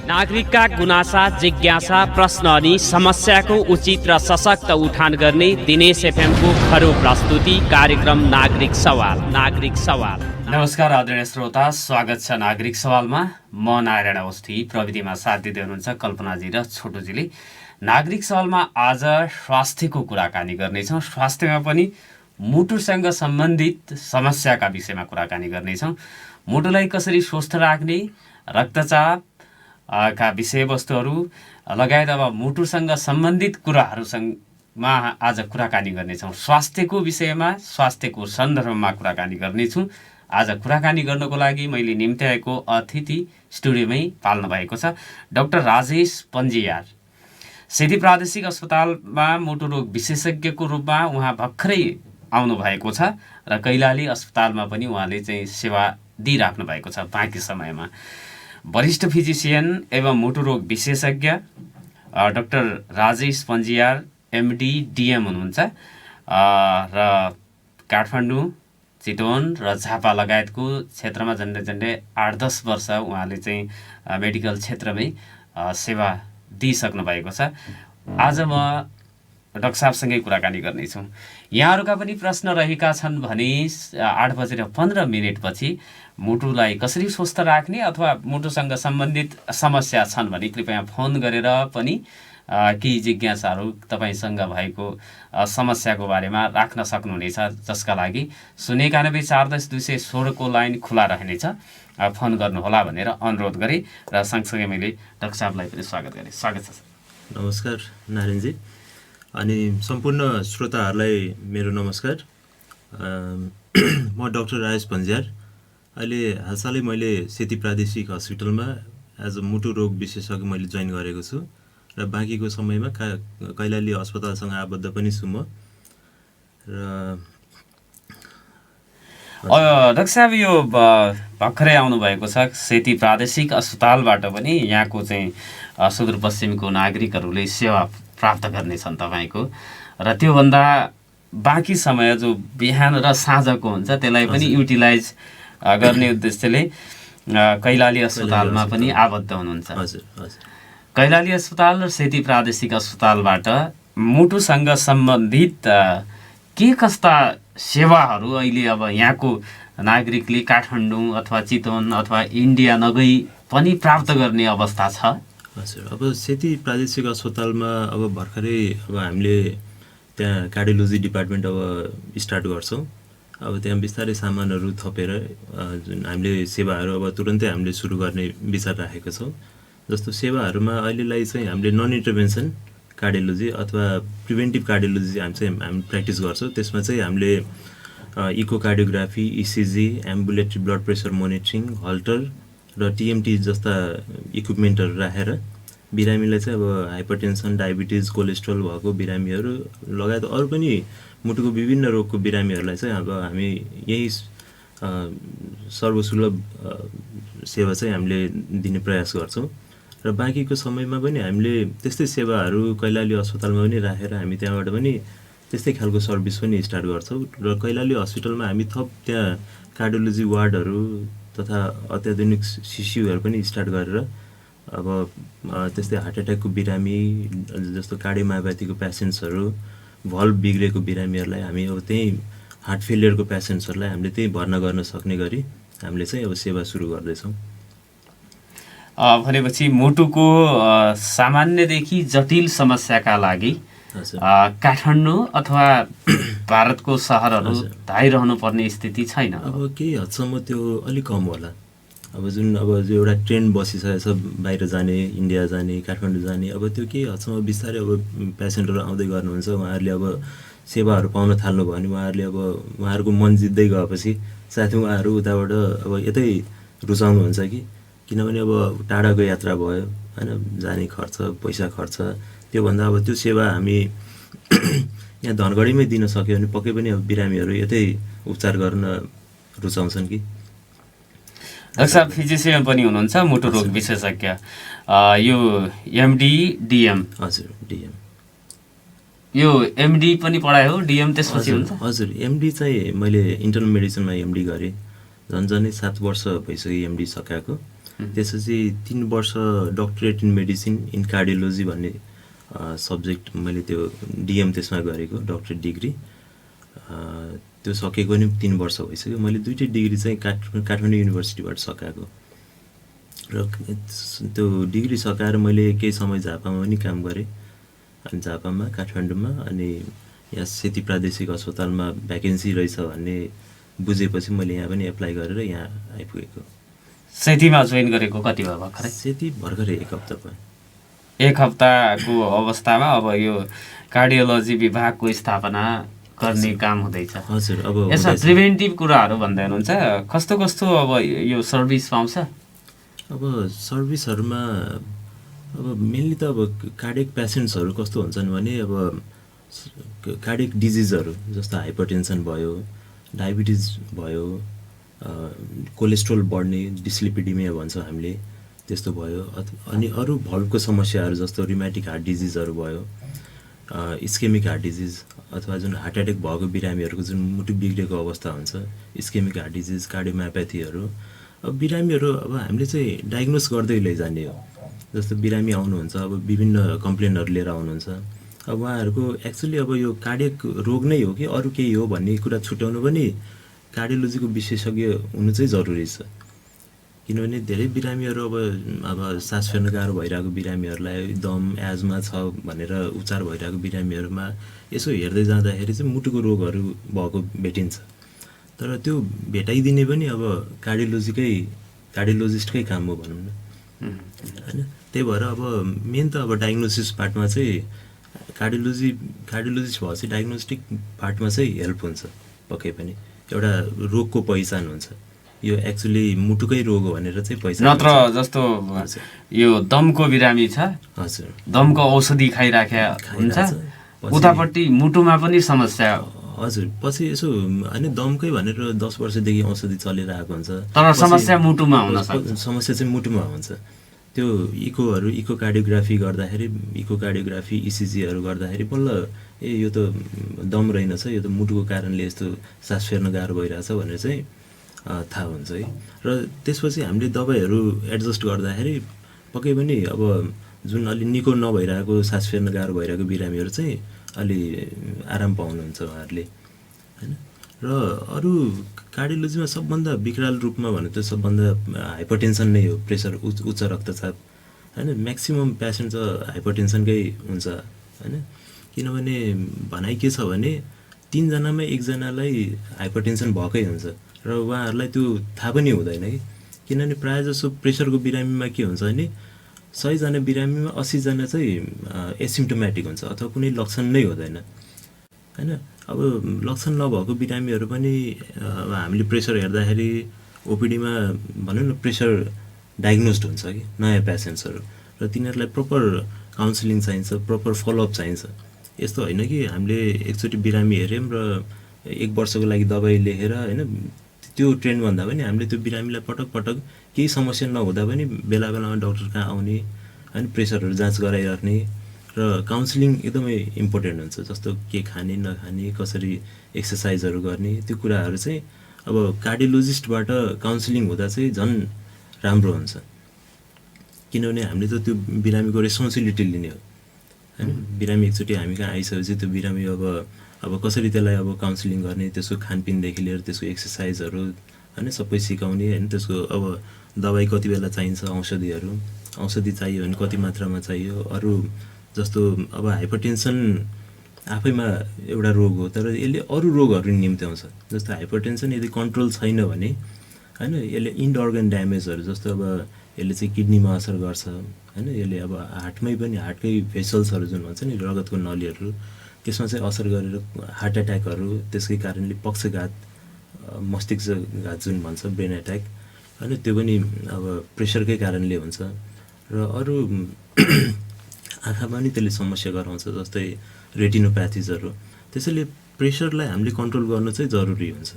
नागरिकका गुनासा, जिज्ञासा, प्रश्न अनि समस्याको उचित र सशक्त उठान गर्ने दिनेश एफएमको खरो प्रस्तुति कार्यक्रम नागरिक सवाल। नमस्कार आदरणीय श्रोता, स्वागत छ नागरिक सवालमा। म नारायण अवस्थी, प्रविधिमा साथ दिँदै हुनुहुन्छ कल्पनाजी र छोटुजीले। नागरिक सवालमा आज स्वास्थ्यको कुराकानी गर्नेछौँ। स्वास्थ्यमा पनि मुटुसँग सम्बन्धित समस्याका विषयमा कुराकानी गर्नेछौँ। मुटुलाई कसरी स्वस्थ राख्ने, रक्तचाप का विषयवस्तुहरू लगायत अब मुटुसँग सम्बन्धित कुराहरूसँगमा आज कुराकानी गर्नेछौँ। स्वास्थ्यको विषयमा, स्वास्थ्यको सन्दर्भमा कुराकानी गर्नेछु। आज कुराकानी गर्नको लागि मैले निम्त्याएको अतिथि स्टुडियोमै पाल्नु भएको छ डाक्टर राजेश पन्जियार। सेती प्रादेशिक अस्पतालमा मुटु रोग विशेषज्ञको रूपमा उहाँ भर्खरै आउनुभएको छ र कैलाली अस्पतालमा पनि उहाँले चाहिँ सेवा दिइराख्नु भएको छ बाँकी समयमा। वरिष्ठ फिजिसियन एवं मुटु रोग विशेषज्ञ डाक्टर राजेश पन्जियार एमडी डिएम हुनुहुन्छ र काठमाडौँ, चितवन र झापा लगायतको क्षेत्रमा झन्डै 8-10 वर्ष उहाँले चाहिँ मेडिकल क्षेत्रमै सेवा दिइसक्नु भएको छ। आज म डाक्टर साहबसँगै कुराकानी गर्नेछु। यहाँहरूका पनि प्रश्न रहेका छन् भने 8:15 पछि मुटुलाई कसरी स्वस्थ राख्ने अथवा मुटुसँग सम्बन्धित समस्या छन् भने कृपया फोन गरेर पनि केही जिज्ञासाहरू तपाईँसँग भएको समस्याको बारेमा राख्न सक्नुहुनेछ, जसका लागि 091-410-216 को लाइन खुला रहनेछ। फोन गर्नुहोला भनेर अनुरोध गरेँ र सँगसँगै मैले डाक्टर साहबलाई पनि स्वागत गरेँ। स्वागत छ। नमस्कार नारायणजी, अनि सम्पूर्ण श्रोताहरूलाई मेरो नमस्कार। म डाक्टर राजेश पन्जियार। अहिले हालसालै मैले सेती प्रादेशिक हस्पिटलमा एज अ मुटु रोग विशेषज्ञ मैले जोइन गरेको छु र बाँकीको समयमा कैलाली अस्पतालसँग आबद्ध पनि छु म। र डाक्टर साहब, यो भर्खरै आउनुभएको छ सेती प्रादेशिक अस्पतालबाट पनि यहाँको चाहिँ सुदूरपश्चिमको नागरिकहरूले सेवा प्राप्त गर्नेछन् तपाईँको, र त्योभन्दा बाँकी समय जो बिहान र साँझको हुन्छ त्यसलाई पनि युटिलाइज गर्ने उद्देश्यले कैलाली अस्पतालमा पनि आबद्ध हुनुहुन्छ। कैलाली अस्पताल र सेती प्रादेशिक अस्पतालबाट मुटुसँग सम्बन्धित के कस्ता सेवाहरू अहिले अब यहाँको नागरिकले काठमाडौँ अथवा चितवन अथवा इन्डिया नगई पनि प्राप्त गर्ने अवस्था छ? हजुर, अब सेती प्रादेशिक अस्पतालमा अब भर्खरै अब हामीले त्यहाँ कार्डियोलोजी डिपार्टमेन्ट अब स्टार्ट गर्छौँ। अब त्यहाँ बिस्तारै सामानहरू थपेर जुन हामीले सेवाहरू अब तुरन्तै हामीले सुरु गर्ने विचार राखेको छौँ। जस्तो सेवाहरूमा अहिलेलाई चाहिँ हामीले नन इन्टरभेन्सन कार्डियोलोजी अथवा प्रिभेन्टिभ कार्डियोलोजी हामी प्र्याक्टिस गर्छौँ। त्यसमा चाहिँ हामीले echocardiography, ECG, ambulatory blood pressure monitoring, Holter र टिएमटी जस्ता इक्विपमेन्टहरू राखेर बिरामीलाई चाहिँ अब हाइपरटेन्सन, डायबिटिज, कोलेस्ट्रोल भएको बिरामीहरू लगायत अरू पनि मुटुको विभिन्न रोगको बिरामीहरूलाई चाहिँ अब हामी यही सर्वसुलभ सेवा चाहिँ हामीले दिने प्रयास गर्छौँ। र बाँकीको समयमा पनि हामीले त्यस्तै सेवाहरू कैलाली अस्पतालमा पनि राखेर हामी त्यहाँबाट पनि त्यस्तै खालको सर्भिस पनि स्टार्ट गर्छौँ। र कैलाली हस्पिटलमा हामी थप त्यहाँ कार्डियोलोजी वार्डहरू तथा अत्याधुनिक सिसियुहरू पनि स्टार्ट गरेर अब त्यस्तै हार्ट एट्याकको बिरामी जस्तो कार्डियोमायोप्याथीको पेसेन्ट्सहरू, भल्भ बिग्रेको बिरामीहरूलाई हामी अब त्यही हार्ट फेलियरको पेसेन्ट्सहरूलाई हामीले त्यही भर्ना गर्न सक्ने गरी हामीले चाहिँ अब सेवा सुरु गर्दैछौँ। भनेपछि मुटुको सामान्यदेखि जटिल समस्याका लागि काठमाडौँ अथवा भारतको सहरहरू धाइरहनु पर्ने स्थिति छैन? अब केही हदसम्म त्यो अलिक कम होला। अब जुन जो एउटा ट्रेन्ड बसिसकेको छ बाहिर जाने, इन्डिया जाने, काठमाडौँ जाने, अब त्यो केही हदसम्म बिस्तारै अब पेसेन्टहरू आउँदै गर्नुहुन्छ। उहाँहरूले अब सेवाहरू पाउन थाल्नुभयो भने उहाँहरूले अब उहाँहरूको मन जित्दै गएपछि साथै उहाँहरू उताबाट अब यतै रुचाउनुहुन्छ किनभने अब टाढाको यात्रा भयो होइन, जाने खर्च, पैसा खर्च, त्योभन्दा अब त्यो सेवा हामी यहाँ धनगढीमै दिन सक्यो भने पक्कै पनि अब बिरामीहरू यतै उपचार गर्न रुचाउँछन् कि। डाक्टर साहब फिजिसियन पनि हुनुहुन्छ, मुटु रोग विशेषज्ञ, यो एमडी डिएम। हजुर, डिएम। यो एमडी पनि पढायो, डिएम त्यसपछि हुन्छ? हजुर, एमडी चाहिँ मैले इन्टरनल मेडिसिनमा एमडी गरेँ। झन्झनै 7 वर्ष भइसक्यो एमडी सकाएको। त्यसपछि 3 वर्ष doctorate in medicine in cardiology भन्ने सब्जेक्ट मैले त्यो डिएम त्यसमा गरेको डक्टरेट डिग्री त्यो सकेको नि 3 वर्ष भइसक्यो। मैले दुईटै डिग्री चाहिँ काठमाडौँ युनिभर्सिटीबाट सकाएको र त्यो डिग्री सकाएर मैले केही समय झापामा पनि काम गरेँ। अनि झापामा काठमाडौँमा अनि यहाँ सेती प्रादेशिक अस्पतालमा भ्याकेन्सी रहेछ भन्ने बुझेपछि मैले यहाँ पनि एप्लाई गरेर यहाँ आइपुगेको। सेतीमा जोइन गरेको कति भयो भर्खरै? सेती भर्खरै 1 हप्ता भयो। 1 हप्ताको अवस्थामा अब यो कार्डियोलोजी विभागको स्थापना गर्ने काम हुँदैछ। हजुर। अब यसमा प्रिभेन्टिभ कुराहरू भन्दै हुनुहुन्छ, कस्तो कस्तो अब यो सर्भिस पाउँछ? अब सर्भिसहरूमा अब मेनली त अब कार्डियक पेसेन्ट्सहरू कस्तो हुन्छन् भने अब कार्डियक डिजिजहरू जस्तो हाइपरटेन्सन भयो, डायबिटिज भयो, कोलेस्ट्रोल बढ्ने डिस्लिपिडिमिया भन्छौँ हामीले, त्यस्तो भयो। अनि अरू भल्भको समस्याहरू जस्तो रिमेटिक हार्ट डिजिजहरू भयो, इस्केमिक हार्ट डिजिज अथवा जुन हार्ट एट्याक भएको बिरामीहरूको जुन मुटु बिग्रेको अवस्था हुन्छ, इस्केमिक हार्ट डिजिज, कार्डियोमायोप्याथीहरू। अब बिरामीहरू अब हामीले चाहिँ डायग्नोस गर्दै लैजाने हो। जस्तो बिरामी आउनुहुन्छ, अब विभिन्न कम्प्लेनहरू लिएर आउनुहुन्छ, अब उहाँहरूको एक्चुअली अब यो कार्डियक रोग नै हो कि अरू केही हो भन्ने कुरा छुट्याउनु पनि कार्डियोलोजीको विशेषज्ञ हुनु चाहिँ जरुरी छ। किनभने धेरै बिरामीहरू अब सास फेर्न गाह्रो भइरहेको बिरामीहरूलाई दम एजमा छ भनेर उपचार भइरहेको बिरामीहरूमा यसो हेर्दै जाँदाखेरि चाहिँ मुटुको रोगहरू भएको भेटिन्छ। तर त्यो भेटाइदिने पनि अब कार्डियोलोजिस्टकै काम हो भनौँ न, होइन? त्यही भएर अब मेन त अब डायग्नोसिस पार्टमा चाहिँ कार्डियोलोजिस्ट भए चाहिँ डायग्नोस्टिक पार्टमा चाहिँ हेल्प हुन्छ। पक्कै पनि एउटा रोगको पहिचान हुन्छ, यो एक्चुअली मुटुकै रोग हो भनेर चाहिँ पहिचान। नत्र जस्तो यो दमको बिरामी छ, हजुर, दमको औषधि खाइराख्या हुन्छ, उतापट्टि मुटुमा पनि समस्या। हजुर, पछि यसो होइन दमकै भनेर 10 वर्षदेखि औषधि चलिरहेको हुन्छ, तर समस्या मुटुमा हुन सक्छ। समस्या चाहिँ मुटुमा हुन्छ। त्यो इकोकार्डियोग्राफी गर्दाखेरि, इकोकार्डियोग्राफी इसिजीहरू गर्दाखेरि बल्ल यो त दम रहेनछ, यो त मुटुको कारणले यस्तो सास फेर्न गाह्रो भइरहेछ भनेर चाहिँ थाहा हुन्छ है। र त्यसपछि हामीले दबाईहरू एडजस्ट गर्दाखेरि पक्कै पनि अब जुन अलि निको नभइरहेको सास फेर्न गाह्रो भइरहेको बिरामीहरू चाहिँ अलि आराम पाउनुहुन्छ उहाँहरूले, होइन? र अरू कार्डियोलोजीमा सबभन्दा विकराल रूपमा भने त सबभन्दा हाइपरटेन्सन नै हो, प्रेसर उच्च रक्तचाप, होइन? म्याक्सिमम् पेसेन्ट त हाइपरटेन्सनकै हुन्छ, होइन? किनभने भनाइ के छ भने 3 जनामा 1 जनालाई हाइपरटेन्सन भएकै हुन्छ र उहाँहरूलाई त्यो थाहा पनि हुँदैन कि। किनभने प्रायः जसो प्रेसरको बिरामीमा के हुन्छ भने 100 जना बिरामीमा 80 जना चाहिँ एसिम्टोमेटिक हुन्छ अथवा कुनै लक्षण नै हुँदैन, होइन? अब लक्षण नभएको बिरामीहरू पनि अब हामीले प्रेसर हेर्दाखेरि ओपिडीमा भनौँ न प्रेसर डायग्नोस्ड हुन्छ कि नयाँ पेसेन्ट्सहरू, र तिनीहरूलाई प्रपर काउन्सिलिङ चाहिन्छ, प्रपर फलोअप चाहिन्छ। यस्तो होइन कि हामीले एकचोटि बिरामी हेऱ्यौँ र 1 वर्षको लागि दबाई लेखेर, होइन, त्यो ट्रेन्डभन्दा पनि हामीले त्यो बिरामीलाई पटक पटक केही समस्या नहुँदा पनि बेला बेलामा डक्टर कहाँ आउने, होइन, प्रेसरहरू जाँच गराइराख्ने र काउन्सिलिङ एकदमै इम्पोर्टेन्ट हुन्छ। जस्तो के खाने नखाने, कसरी एक्सर्साइजहरू गर्ने, त्यो कुराहरू चाहिँ अब कार्डियोलोजिस्टबाट काउन्सिलिङ हुँदा चाहिँ झन् राम्रो हुन्छ। किनभने हामीले त त्यो बिरामीको रेस्पोन्सिबिलिटी लिने हो, होइन? बिरामी एकचोटि हामी कहाँ आइसकेपछि त्यो बिरामी अब कसरी त्यसलाई अब काउन्सिलिङ गर्ने, त्यसको खानपिनदेखि लिएर त्यसको एक्सर्साइजहरू, होइन, सबै सिकाउने, होइन? त्यसको अब दबाई कति बेला चाहिन्छ, औषधि चाहियो भने कति मात्रामा चाहियो। अरू जस्तो अब हाइपरटेन्सन आफैमा एउटा रोग हो, तर यसले अरू रोगहरू निम्त्याउँछ। जस्तो हाइपरटेन्सन यदि कन्ट्रोल छैन भने, होइन, यसले इन्ड अर्गन ड्यामेजहरू जस्तो अब यसले चाहिँ किडनीमा असर गर्छ, होइन? यसले अब हार्टमै पनि, हार्टकै भेसल्सहरू जुन भन्छ नि, रगतको नलीहरू, त्यसमा चाहिँ असर गरेर हार्ट एट्याकहरू, त्यसकै कारणले पक्षघात, मस्तिष्कघात जुन भन्छ ब्रेन एट्याक, होइन, त्यो पनि अब प्रेसरकै कारणले हुन्छ। र अरू आँखामा पनि त्यसले समस्या गराउँछ, जस्तै रेटिनोप्याथिजहरू। त्यसैले प्रेसरलाई हामीले कन्ट्रोल गर्नु चाहिँ जरुरी हुन्छ।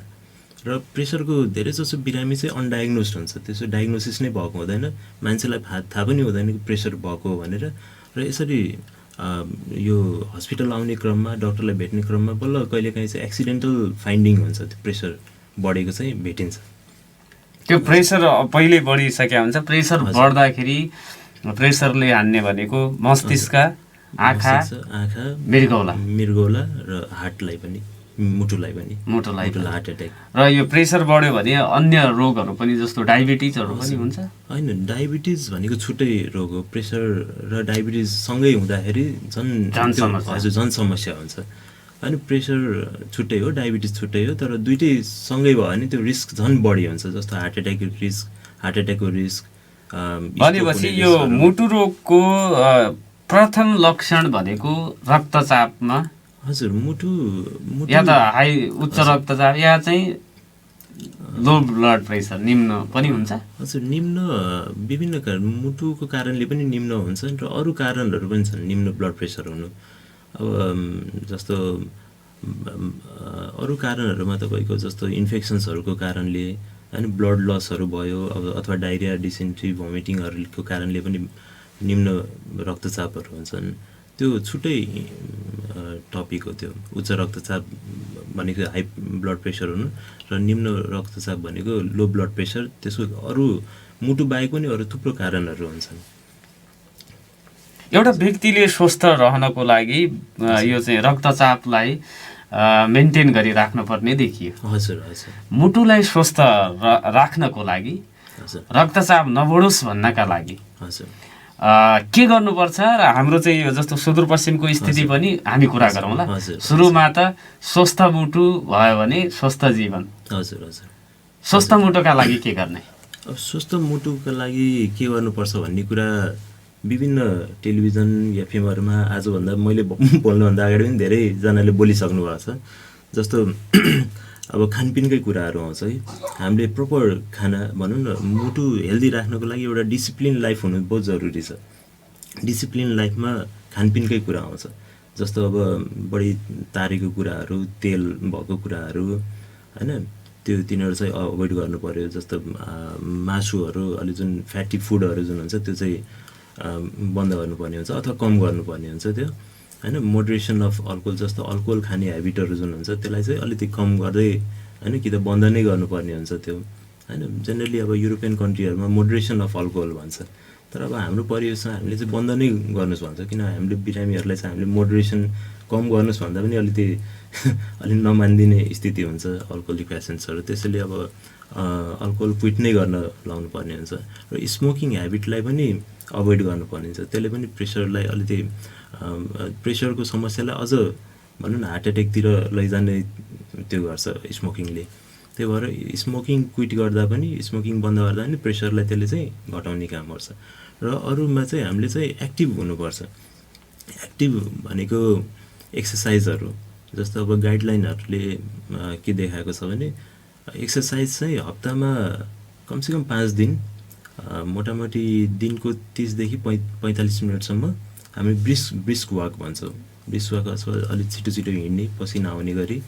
र प्रेसरको धेरै जसो बिरामी चाहिँ अनडायग्नोस्ड हुन्छ, त्यसो डायग्नोसिस नै भएको हुँदैन, मान्छेलाई थाहा पनि हुँदैन कि प्रेसर भएको हो भनेर। र यसरी यो हस्पिटल आउने क्रममा, डक्टरलाई भेट्ने क्रममा बल्ल कहिलेकाहीँ चाहिँ एक्सिडेन्टल फाइन्डिङ हुन्छ, त्यो प्रेसर बढेको चाहिँ भेटिन्छ। त्यो प्रेसर पहिले बढिसकेको हुन्छ, प्रेसर बढ्दाखेरि प्रेसरले हान्ने भनेको मस्तिष्क, आँखा, मृगौला र हार्टलाई पनि, मुटुलाई हार्ट एट्याक। र यो प्रेसर बढ्यो भने अन्य रोगहरू पनि जस्तो डायबिटिजहरू पनि हुन्छ? होइन, डायबिटिज भनेको छुट्टै रोग हो। प्रेसर र डायबिटिज सँगै हुँदाखेरि झन् समस्या हुन्छ। होइन, प्रेसर छुट्टै हो, डायबिटिज छुट्टै हो, तर दुइटै सँगै भयो भने त्यो रिस्क झन् बढी हुन्छ। जस्तो हार्ट एट्याकको रिस्क भनेपछि यो मुटु रोगको प्रथम लक्षण भनेको रक्तचापमा? हजुर, मुटु या त उच्च रक्तचाप या चाहिँ लो ब्लड प्रेसर, निम्न पनि हुन्छ? हजुर, निम्न विभिन्न कारण, मुटुको कारणले पनि निम्न हुन्छ र अरू कारणहरू पनि छन् निम्न ब्लड प्रेसर हुनु। अब जस्तो अरू कारणहरूमा तपाईँको जस्तो इन्फेक्सन्सहरूको कारणले, होइन, ब्लड लसहरू भयो, अब अथवा डायरिया, डिसेन्ट्री, भोमिटिङहरूको कारणले पनि निम्न रक्तचापहरू हुन्छन्। त्यो छुट्टै टपिक हो। त्यो उच्च रक्तचाप भनेको हाई ब्लड प्रेसर हुनु र निम्न रक्तचाप भनेको लो ब्लड प्रेसर। त्यसको अरू मुटु बाहेक पनि अरू थुप्रो कारणहरू हुन्छन्। एउटा व्यक्तिले स्वस्थ रहनको लागि यो चाहिँ रक्तचापलाई मेन्टेन गरिराख्नुपर्ने देखियो। हजुर। मुटुलाई स्वस्थ राख्नको लागि, रक्तचाप नबढोस् भन्नका लागि के गर्नुपर्छ? र हाम्रो चाहिँ यो जस्तो सुदूरपश्चिमको स्थिति पनि हामी कुरा गरौँला। सुरुमा त स्वस्थ मुटु भयो भने स्वस्थ जीवन। स्वस्थ मुटुका लागि के गर्ने? अब स्वस्थ मुटुका लागि के गर्नुपर्छ भन्ने कुरा विभिन्न टेलिभिजन या फिल्महरूमा आजभन्दा मैले बोल्नुभन्दा अगाडि पनि धेरैजनाले बोलिसक्नु भएको छ। जस्तो अब खानपिनकै कुराहरू आउँछ है। हामीले प्रपर खाना भनौँ न, मुटु हेल्दी राख्नको लागि एउटा डिसिप्लिन लाइफ हुनु बहुत जरुरी छ। डिसिप्लिन लाइफमा खानपिनकै कुरा आउँछ। जस्तो अब बढी तारेको कुराहरू, तेल भएको कुराहरू, होइन, तिनीहरू चाहिँ अभोइड गर्नु पर्यो। जस्तो मासुहरू, अलि जुन फ्याटी फुडहरू जुन हुन्छ त्यो चाहिँ बन्द गर्नुपर्ने हुन्छ अथवा कम गर्नुपर्ने हुन्छ त्यो, होइन। मोडरेसन अफ अल्कोहल, जस्तो अल्कोहल खाने हेबिटहरू जुन हुन्छ त्यसलाई चाहिँ अलिकति कम गर्दै, होइन, कि त बन्द नै गर्नुपर्ने हुन्छ त्यो, होइन। जेनरली अब युरोपियन कन्ट्रीहरूमा मोडरेसन अफ अल्कोहल भन्छ, तर अब हाम्रो परिवेशमा हामीले चाहिँ बन्द नै गर्नुहोस् भन्छ। किन हामीले बिरामीहरूलाई चाहिँ हामीले मोडरेसन कम गर्नुहोस् भन्दा पनि अलिकति नमानिदिने स्थिति हुन्छ अल्कोहोलिक पेसेन्ट्सहरू। त्यसैले अब अल्कोहल क्विट नै गर्न लाउनु पर्ने हुन्छ। र स्मोकिङ हेबिटलाई पनि अभोइड गर्नुपर्ने हुन्छ। त्यसले पनि प्रेसरलाई अलिकति, प्रेसरको समस्यालाई अझ भनौँ न हार्ट एट्याकतिर लैजाने त्यो गर्छ स्मोकिङले। त्यही भएर स्मोकिङ क्विट गर्दा पनि, स्मोकिङ बन्द गर्दा पनि प्रेसरलाई त्यसले चाहिँ घटाउने काम गर्छ। र अरूमा चाहिँ हामीले चाहिँ एक्टिभ हुनुपर्छ। एक्टिभ भनेको एक्सर्साइजहरू, जस्तो अब गाइडलाइनहरूले के देखाएको छ भने एक्सर्साइज चाहिँ हप्तामा कमसेकम 5 दिन, मोटामोटी दिनको 30 देखि 45 मिनटसम्म हामी ब्रिस्क वाक भन्छौँ। ब्रिस्क वाक अथवा अलिक छिटो हिँड्ने, पसिना आउने गरी।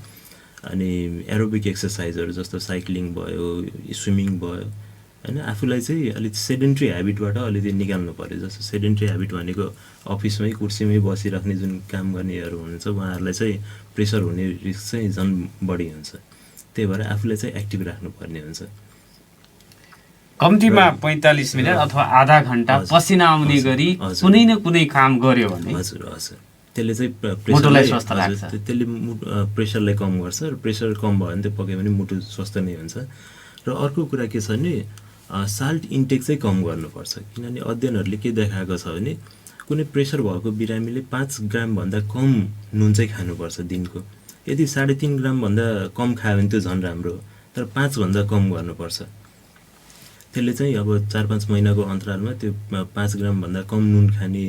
अनि एरोबिक एक्सर्साइजहरू जस्तो साइक्लिङ भयो, स्विमिङ भयो, होइन। आफूलाई चाहिँ अलिक सेडेन्ट्री हेबिटबाट अलिकति निकाल्नु पऱ्यो। जस्तो सेडेन्ट्री हेबिट भनेको अफिसमै कुर्सीमै बसिराख्ने जुन काम गर्नेहरू हुनुहुन्छ उहाँहरूलाई चाहिँ प्रेसर हुने रिस्क चाहिँ झन् बढी हुन्छ। त्यही भएर आफूलाई चाहिँ एक्टिभ राख्नुपर्ने हुन्छ। कम्तीमा 45 मिनट अथवा आधा घन्टा पसिना आउने गरी कुनै न कुनै काम गर्यो भने हजुर त्यसले चाहिँ मुटुलाई स्वस्थ राख्छ। त्यसले प्रेसरलाई कम गर्छ र प्रेसर कम भयो भने त्यो पक्कै पनि मुटु स्वस्थ नै हुन्छ। र अर्को कुरा के छ भने साल्ट इन्टेक चाहिँ कम गर्नुपर्छ। किनभने अध्ययनहरूले के देखाएको छ भने कुनै प्रेसर भएको बिरामीले 5 ग्रामभन्दा कम नुन चाहिँ खानुपर्छ दिनको। यदि 3.5 ग्रामभन्दा कम खायो भने त्यो झन् राम्रो, तर 5 भन्दा कम गर्नुपर्छ। त्यसले चाहिँ अब 4-5 महिनाको अन्तरालमा त्यो 5 ग्रामभन्दा कम नुन खाने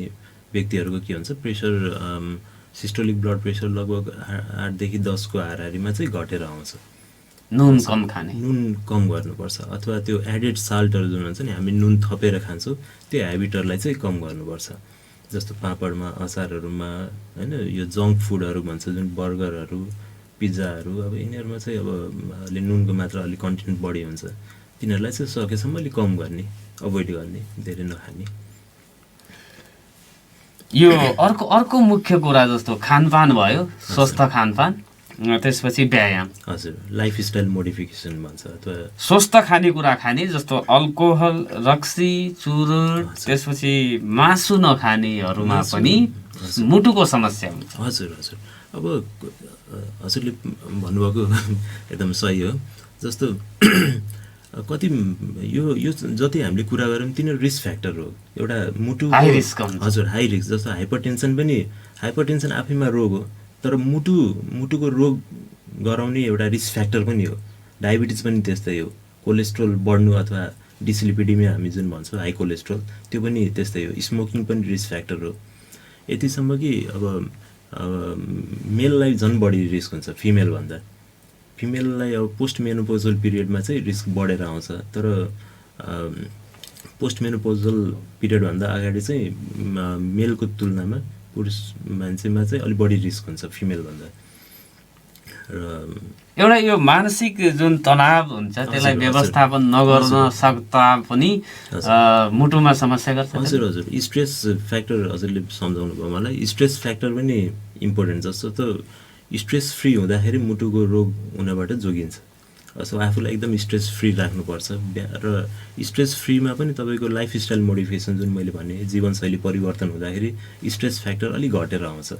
व्यक्तिहरूको के हुन्छ, प्रेसर सिस्टोलिक ब्लड प्रेसर लगभग 8 देखि 10 को हाराहारीमा चाहिँ घटेर आउँछ। नुन कम खाने, नुन कम गर्नुपर्छ। अथवा त्यो एडेड साल्टहरू जुन हुन्छ नि, हामी नुन थपेर खान्छौँ, त्यो हेबिटहरूलाई चाहिँ कम गर्नुपर्छ। जस्तो पापडमा, अचारहरूमा, होइन, यो जङ्क फुडहरू भन्छ जुन बर्गरहरू, पिज्जाहरू, अब यिनीहरूमा चाहिँ अब अलि नुनको मात्रा अलिक कन्टेन्ट बढी हुन्छ। तिनीहरूलाई चाहिँ सकेसम्म अलिक कम गर्ने, अभोइड गर्ने, धेरै नखाने। यो अर्को मुख्य कुरा जस्तो खानपान भयो, स्वस्थ खानपान त्यसपछि व्यायाम, हजुर लाइफस्टाइल मोडिफिकेसन भन्छ अथवा स्वस्थ खानेकुरा खाने जस्तो अल्कोहल, रक्सी, चुरोट, त्यसपछि मासु नखानेहरूमा पनि मुटुको समस्या हुन्छ। हजुर हजुर अब हजुरले भन्नुभएको एकदम सही हो। जस्तो कति यो जति हामीले कुरा गऱ्यौँ तिनीहरू रिस्क फ्याक्टर हो। एउटा मुटु हाई रिस्क हुन्छ। हजुर हाई रिस्क। जस्तो हाइपरटेन्सन पनि, हाइपरटेन्सन आफैमा रोग हो तर मुटुको रोग गराउने एउटा रिस्क फ्याक्टर पनि हो। डायबिटिज पनि त्यस्तै हो। कोलेस्ट्रोल बढ्नु अथवा डिस्लिपिडिमिया हामी जुन भन्छौँ हाई कोलेस्ट्रोल, त्यो पनि त्यस्तै हो। स्मोकिङ पनि रिस्क फ्याक्टर हो। यतिसम्म कि अब मेललाई झन् बढी रिस्क हुन्छ फिमेल भन्दा। फिमेललाई अब पोस्ट मेनोपोजल पिरियडमा चाहिँ रिस्क बढेर आउँछ, तर पोस्ट मेनोपोजल पिरियडभन्दा अगाडि चाहिँ मेलको तुलनामा पुरुष मान्छेमा चाहिँ अलिक बढी रिस्क हुन्छ फिमेलभन्दा। र एउटा यो मानसिक जुन तनाव हुन्छ त्यसलाई व्यवस्थापन नगर्न सक्दा पनि मुटुमा समस्या गर्छ। हजुर हजुर स्ट्रेस फ्याक्टर हजुरले सम्झाउनु भयो मलाई। स्ट्रेस फ्याक्टर पनि इम्पोर्टेन्ट। जस्तो त स्ट्रेस फ्री हुँदाखेरि मुटुको रोग हुनबाट जोगिन्छ। सो आफूलाई एकदम स्ट्रेस फ्री राख्नुपर्छ। र स्ट्रेस फ्रीमा पनि तपाईँको लाइफस्टाइल मोडिफिकेसन जुन मैले भने जीवनशैली परिवर्तन हुँदाखेरि स्ट्रेस फ्याक्टर अलिक घटेर आउँछ।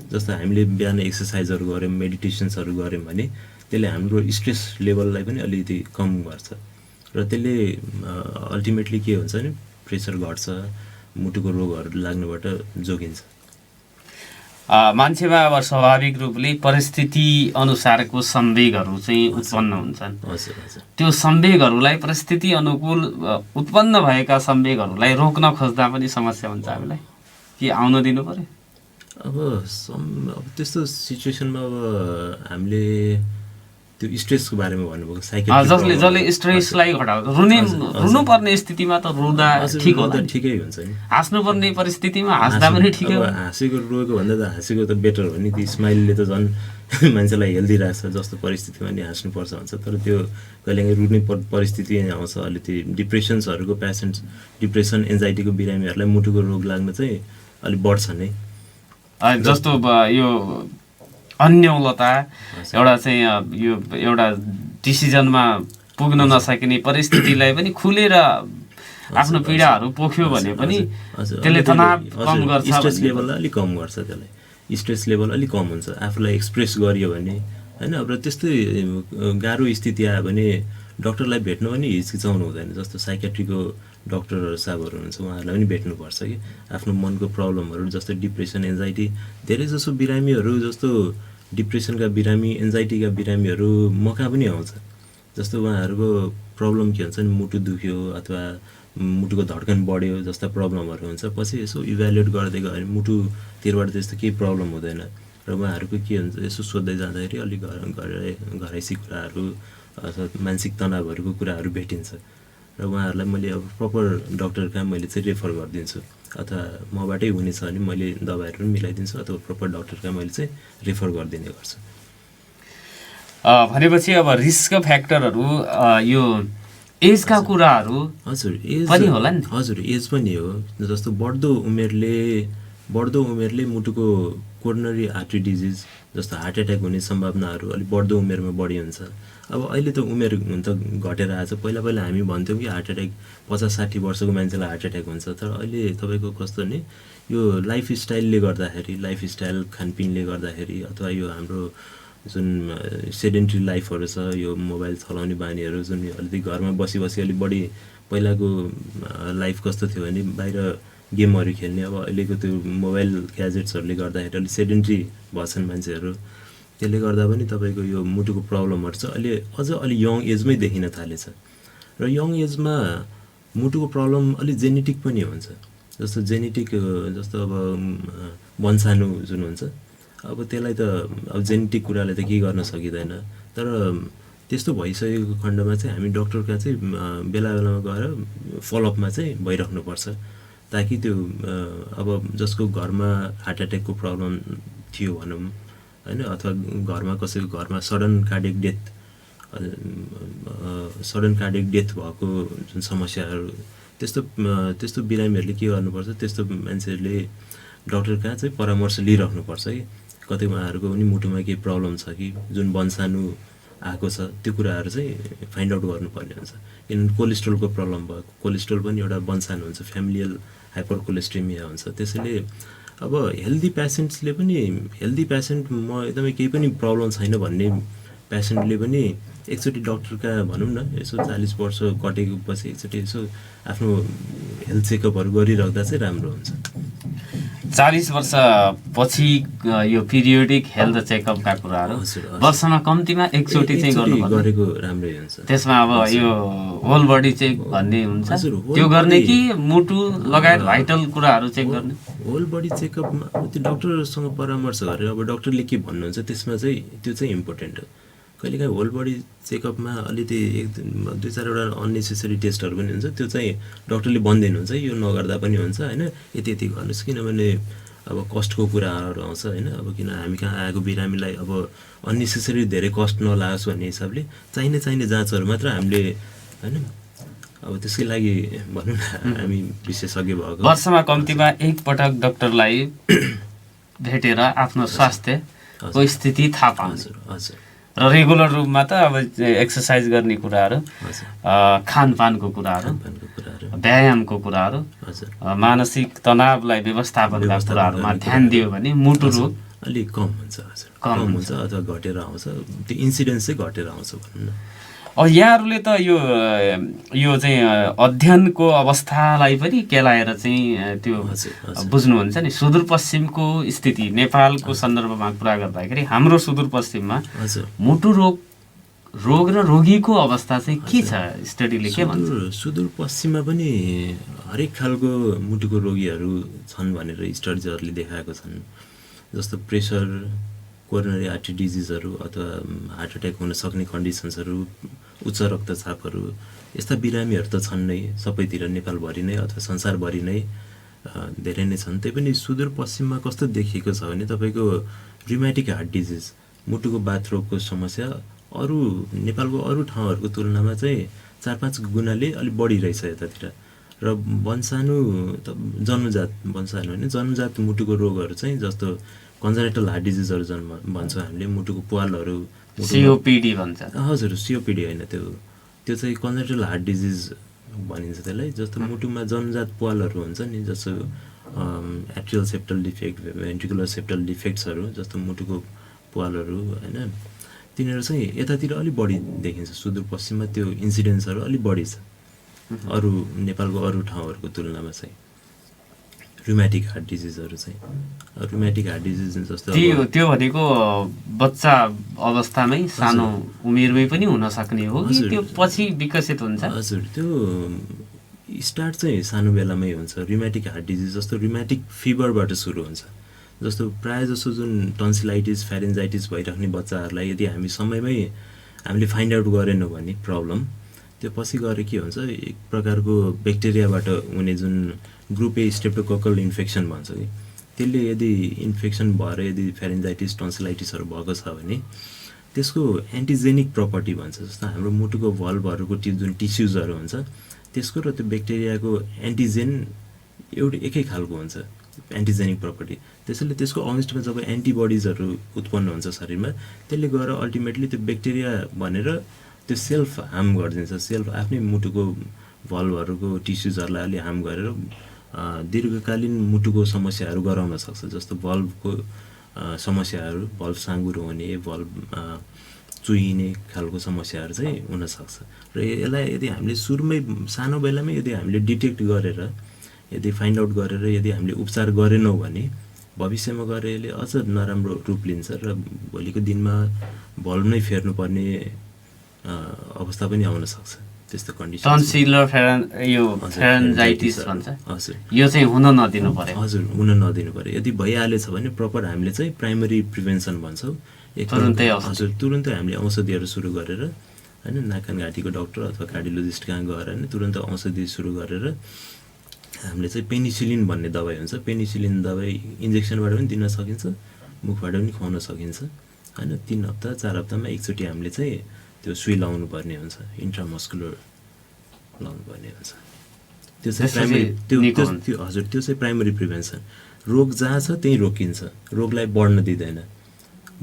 जस्तो हामीले बिहान एक्सर्साइजहरू गऱ्यौँ, मेडिटेसन्सहरू गऱ्यौँ भने त्यसले हाम्रो स्ट्रेस लेभललाई पनि अलिकति कम गर्छ र त्यसले अल्टिमेटली के हुन्छ भने प्रेसर घट्छ, मुटुको रोगहरू लाग्नुबाट जोगिन्छ। मान्छेमा अब स्वाभाविक रूपले परिस्थिति अनुसारको संवेगहरू चाहिँ उत्पन्न हुन्छन्। हजुर हजुर त्यो संवेगहरूलाई परिस्थिति अनुकूल उत्पन्न भएका संवेगहरूलाई रोक्न खोज्दा पनि समस्या हुन्छ हामीलाई कि आउन दिनु पर्यो। अब त्यस्तो सिचुएसनमा अब हामीले त्यो स्ट्रेसको बारेमा भन्नुभएको जसले स्ट्रेसलाई घटाउँछ। रुनुपर्ने स्थितिमा त रुँदा ठिक होला, ठिकै हुन्छ नि। हाँस्नुपर्ने परिस्थितिमा हाँस्दा पनि ठिकै हो। हाँसेको रोएको भन्दा त हाँसेको त बेटर हो नि। त्यो स्माइलले त झन् मान्छेलाई हेल्दी राख्छ। जस्तो परिस्थितिमा नि हाँस्नुपर्छ भन्छ, तर त्यो कहिलेकाहीँ रुने परिस्थिति आउँछ। अलिकति डिप्रेसन्सहरूको पेसेन्ट्स, डिप्रेसन एन्जाइटीको बिरामीहरूलाई मुटुको रोग लाग्न चाहिँ अलिक बढ्छ नै। जस्तो यो अन्यौलता एउटा चाहिँ यो एउटा डिसिजनमा पुग्न नसकिने परिस्थितिलाई पनि खुलेर आफ्नो पीडाहरू पोख्यो भने पनि त्यसले तनाव कम गर्छ। स्ट्रेस लेभल अलिक कम गर्छ। त्यसलाई स्ट्रेस लेभल अलिक कम हुन्छ आफूलाई एक्सप्रेस गरियो भने होइन। अब त्यस्तै गाह्रो स्थिति आयो भने डक्टरलाई भेट्नु पनि हिचकिचाउनु हुँदैन। जस्तो साइकेट्रीको डक्टरहरू साहबहरू हुनुहुन्छ, उहाँहरूलाई पनि भेट्नुपर्छ कि आफ्नो मनको प्रब्लमहरू जस्तो डिप्रेसन, एन्जाइटी। धेरै जसो बिरामीहरू जस्तो डिप्रेसनका बिरामी, एन्जाइटीका बिरामीहरू मका पनि आउँछ। जस्तो उहाँहरूको प्रब्लम के हुन्छ नि, मुटु दुख्यो अथवा मुटुको धड्कन बढ्यो जस्ता प्रब्लमहरू हुन्छ। पछि यसो इभ्यालुएट गर्दै गयो भने मुटुतिरबाट त्यस्तो केही प्रब्लम हुँदैन। र उहाँहरूको के हुन्छ यसो सोध्दै जाँदाखेरि अलिक घरैसी कुराहरू अथवा मानसिक तनावहरूको कुराहरू भेटिन्छ। र उहाँहरूलाई मैले अब प्रपर डक्टर कहाँ मैले चाहिँ रेफर गरिदिन्छु, अथवा मबाटै हुनेछ भने मैले दबाईहरू पनि मिलाइदिन्छु, अथवा प्रपर डक्टर कहाँ मैले चाहिँ रेफर गरिदिने गर्छु। भनेपछि अब रिस्क फ्याक्टरहरू यो एजका कुराहरू हजुर एज पनि होला नि। हजुर एज पनि हो। जस्तो बढ्दो उमेरले मुटुको कोरोनरी आर्टरी डिजिज जस्तो हार्ट एट्याक हुने सम्भावनाहरू अलिक बढ्दो उमेरमा बढी हुन्छ। अब अहिले त उमेर हुन त घटेर आएछ। पहिला हामी भन्थ्यौँ कि हार्ट एट्याक 50-60 वर्षको मान्छेलाई हार्ट एट्याक हुन्छ, तर अहिले तपाईँको कस्तो नि यो लाइफस्टाइलले गर्दाखेरि, लाइफस्टाइल खानपिनले गर्दाखेरि अथवा यो हाम्रो जुन सेडेन्ट्री लाइफहरू छ, यो मोबाइल चलाउने बानीहरू जुन अलिकति घरमा बसी अलिक बढी, पहिलाको लाइफ कस्तो थियो भने बाहिर गेमहरू खेल्ने, अब अहिलेको त्यो मोबाइल ग्याजेट्सहरूले गर्दाखेरि अलिक सेडेन्ट्री भएछन् मान्छेहरू। त्यसले गर्दा पनि तपाईँको यो मुटुको प्रब्लमहरू चाहिँ अहिले अझ अलि यङ एजमै देखिन थालेछ। र यङ एजमा मुटुको प्रब्लम अलिक जेनेटिक पनि हुन्छ। जस्तो जेनेटिक जस्तो अब वंशाणु जुन हुन्छ, अब त्यसलाई त अब जेनेटिक कुराले त केही गर्न सकिँदैन। तर त्यस्तो भइसकेको खण्डमा चाहिँ हामी डक्टरका चाहिँ बेला बेलामा गएर फलोअपमा चाहिँ भइराख्नुपर्छ, ताकि त्यो अब जसको घरमा हार्ट एट्याकको प्रब्लम थियो भनौँ होइन, अथवा कसैको घरमा सडन कार्डियक डेथ भएको जुन समस्याहरू, त्यस्तो बिरामीहरूले के गर्नुपर्छ, त्यस्तो मान्छेहरूले डक्टर कहाँ चाहिँ परामर्श लिइराख्नुपर्छ कि कतै उहाँहरूको पनि मुटुमा केही प्रब्लम छ कि जुन वंशाणु आएको छ त्यो कुराहरू चाहिँ फाइन्ड आउट गर्नुपर्ने हुन्छ। किनभने कोलेस्ट्रोलको प्रब्लम भयो, कोलेस्ट्रोल पनि एउटा वंशाणु हुन्छ, फ्यामिलियल हाइपर कोलेस्ट्रेमिया हुन्छ। त्यसैले अब हेल्दी पेसेन्ट्सले पनि, हेल्दी पेसेन्ट म एकदमै केही पनि प्रब्लम छैन भन्ने पेसेन्टले पनि एकचोटि डक्टरका भनौँ न यसो 40 वर्ष कटेको पछि एकचोटि यसो आफ्नो हेल्थ चेकअपहरू गरिराख्दा चाहिँ राम्रो हुन्छ। 40 वर्ष पछि यो पिरियोडिक हेल्थ चेकअपका कुराहरू वर्षमा कम्तीमा एकचोटि चाहिँ गर्नुपर्छ, गरेको राम्रै हुन्छ। त्यसमा अब यो होल बडी चेक भन्ने हुन्छ, त्यो गर्ने कि मुटु लगायत भाइटल कुराहरू चेक गर्ने? होल बडी चेकअपमा त्यो डक्टरसँग परामर्श गरेर अब डक्टरले के भन्नुहुन्छ त्यसमा चाहिँ त्यो चाहिँ इम्पोर्टेन्ट हो। कहिलेकाहीँ होल बडी चेकअपमा अलिकति 1-2-4वटा अननेसेसरी टेस्टहरू पनि हुन्छ, त्यो चाहिँ डक्टरले भनिदिनुहुन्छ यो नगर्दा पनि हुन्छ होइन, यति यति गर्नुहोस्। किनभने अब कस्टको कुराहरू आउँछ होइन, अब किन हामी कहाँ आएको बिरामीलाई अब अननेसेसरी धेरै कस्ट नलागोस् भन्ने हिसाबले चाहिने जाँचहरू मात्र हामीले होइन, अब त्यसकै लागि भनौँ न हामी विशेषज्ञ भएको। वर्षमा कम्तीमा एकपटक डक्टरलाई भेटेर आफ्नो स्वास्थ्यको स्थिति थाहा पाउँछ। हजुर। र रेगुलर रूपमा त अब एक्सर्साइज गर्ने कुराहरू, खानपानको कुराहरू, व्यायामको कुराहरू, मानसिक तनावलाई व्यवस्थापनका कुराहरूमा ध्यान दियो भने मुटु रोग अलिक कम हुन्छ। हजुर, कम हुन्छ अथवा घटेर आउँछ, त्यो इन्सिडेन्स चाहिँ घटेर आउँछ भनौँ न। अब यहाँहरूले त यो चाहिँ अध्ययनको अवस्थालाई पनि केलाएर चाहिँ त्यो बुझ्नुहुन्छ नि। सुदूरपश्चिमको स्थिति नेपालको सन्दर्भमा कुरा गर्दाखेरि हाम्रो सुदूरपश्चिममा मुटु रोग र रोगीको अवस्था चाहिँ के छ, स्टडीले के भन्छ? सुदूरपश्चिममा पनि हरेक खालको मुटुको रोगीहरू छन् भनेर स्टडिजहरूले देखाएको छन्। जस्तो प्रेसर, कोरोनरी आर्टरी डिजिजहरू अथवा हार्ट एट्याक हुन सक्ने कन्डिसन्सहरू, उच्च रक्तचापहरू, यस्ता बिरामीहरू त छन् नै सबैतिर, नेपालभरि नै अथवा संसारभरि नै धेरै नै छन्। त्यही पनि सुदूरपश्चिममा कस्तो देखिएको छ भने तपाईँको रिमेटिक हार्ट डिजिज, मुटुको बाथरोगको समस्या अरू नेपालको अरू ठाउँहरूको तुलनामा चाहिँ 4-5 गुणाले अलिक बढी रहेछ यतातिर। र वंशाणु त जन्मजात वंशाणु होइन, जन्मजात मुटुको रोगहरू चाहिँ जस्तो कन्जनाइटल हार्ट डिजिजहरू भन्छौँ हामीले, मुटुको प्वालहरू, सिओपिडी भन्छ। हजुर, सिओपिडी होइन, त्यो चाहिँ कन्जनाइटल हार्ट डिजिज भनिन्छ त्यसलाई। जस्तो मुटुमा जन्मजात प्वालहरू हुन्छ नि, जस्तो एट्रियल सेप्टल डिफेक्ट, भेन्ट्रिकुलर सेप्टल डिफेक्ट्सहरू, जस्तो मुटुको प्वालहरू होइन, तिनीहरू चाहिँ यतातिर अलिक बढी देखिन्छ। सुदूरपश्चिममा त्यो इन्सिडेन्सहरू अलिक बढी छ अरू नेपालको अरू ठाउँहरूको तुलनामा चाहिँ। रुमेटिक हार्ट डिजिजहरू चाहिँ, रुमेटिक हार्ट डिजिज जस्तो त्यो भनेको बच्चा अवस्थामै सानो उमेरमै पनि हुन सक्ने हो कि त्यो पछि विकसित हुन्छ? हजुर, त्यो स्टार्ट चाहिँ सानो बेलामै हुन्छ। रुमेटिक हार्ट डिजिज जस्तो रुमेटिक फिभरबाट सुरु हुन्छ। जस्तो प्रायः जसो जुन टन्सिलाइटिस, फ्यारेन्जाइटिस भइराख्ने बच्चाहरूलाई यदि हामी समयमै हामीले फाइन्ड आउट गरेनौँ भने प्रब्लम, त्यो पछि गएर के हुन्छ, एक प्रकारको ब्याक्टेरियाबाट हुने जुन ग्रुप ए स्ट्रेप्टोकोकल इन्फेक्सन भन्छ कि, त्यसले यदि इन्फेक्सन भएर यदि फ्यारेन्जाइटिस, टन्सिलाइटिसहरू भएको छ भने त्यसको एन्टिजेनिक प्रपर्टी भन्छ। जस्तो हाम्रो मुटुको भल्भहरूको जुन टिस्युजहरू हुन्छ त्यसको र त्यो ब्याक्टेरियाको एन्टिजेन एकै खालको हुन्छ, एन्टिजेनिक प्रपर्टी। त्यसैले त्यसको अगेन्स्टमा जब एन्टिबडिजहरू उत्पन्न हुन्छ शरीरमा, त्यसले गएर अल्टिमेटली त्यो ब्याक्टेरिया भनेर त्यो सेल्फ हार्म गरिदिन्छ। सेल्फ आफ्नै मुटुको भल्भहरूको टिस्युजहरूलाई अलि हार्म गरेर दीर्घकालीन मुटुको समस्याहरू गराउन सक्छ। जस्तो भल्भको समस्याहरू, भल्भ साँगुरो हुने, भल्भ चुहिने खालको समस्याहरू चाहिँ हुनसक्छ। र यसलाई यदि हामीले सुरुमै सानो बेलामै यदि हामीले डिटेक्ट गरेर, यदि फाइन्ड आउट गरेर यदि हामीले उपचार गरेनौँ भने भविष्यमा गएर यसले अझ नराम्रो रूप लिन्छ र भोलिको दिनमा भल्भ नै फेर्नुपर्ने अवस्था पनि आउन सक्छ। त्यस्तो कन्डिसन टन्सिलर फ्यारेन्जाइटिस भन्छ, हजुर, यो चाहिँ हुन नदिनु पर्यो। हजुर, हुन नदिनु पर्यो। यदि भइहालेछ भने प्रपर हामीले चाहिँ प्राइमरी प्रिभेन्सन भन्छौँ। हजुर, तुरुन्तै हामीले औषधिहरू सुरु गरेर होइन, नाक कान घाँटीको डक्टर अथवा कार्डियोलोजिस्ट कहाँ गएर होइन तुरन्त औषधि सुरु गरेर हामीले चाहिँ पेनिसिलिन भन्ने दबाई हुन्छ, पेनिसिलिन दबाई इन्जेक्सनबाट पनि दिन सकिन्छ, मुखबाट पनि खुवाउन सकिन्छ होइन। 3 हप्ता 4 हप्तामा एकचोटि हामीले चाहिँ त्यो सुई लाउनु पर्ने हुन्छ, इन्ट्रामस्कुलर लाउनु पर्ने हुन्छ। त्यो चाहिँ प्राइमरी, हजुर, त्यो चाहिँ प्राइमरी प्रिभेन्सन। रोग जहाँ छ त्यहीँ रोकिन्छ, रोगलाई बढ्न दिँदैन।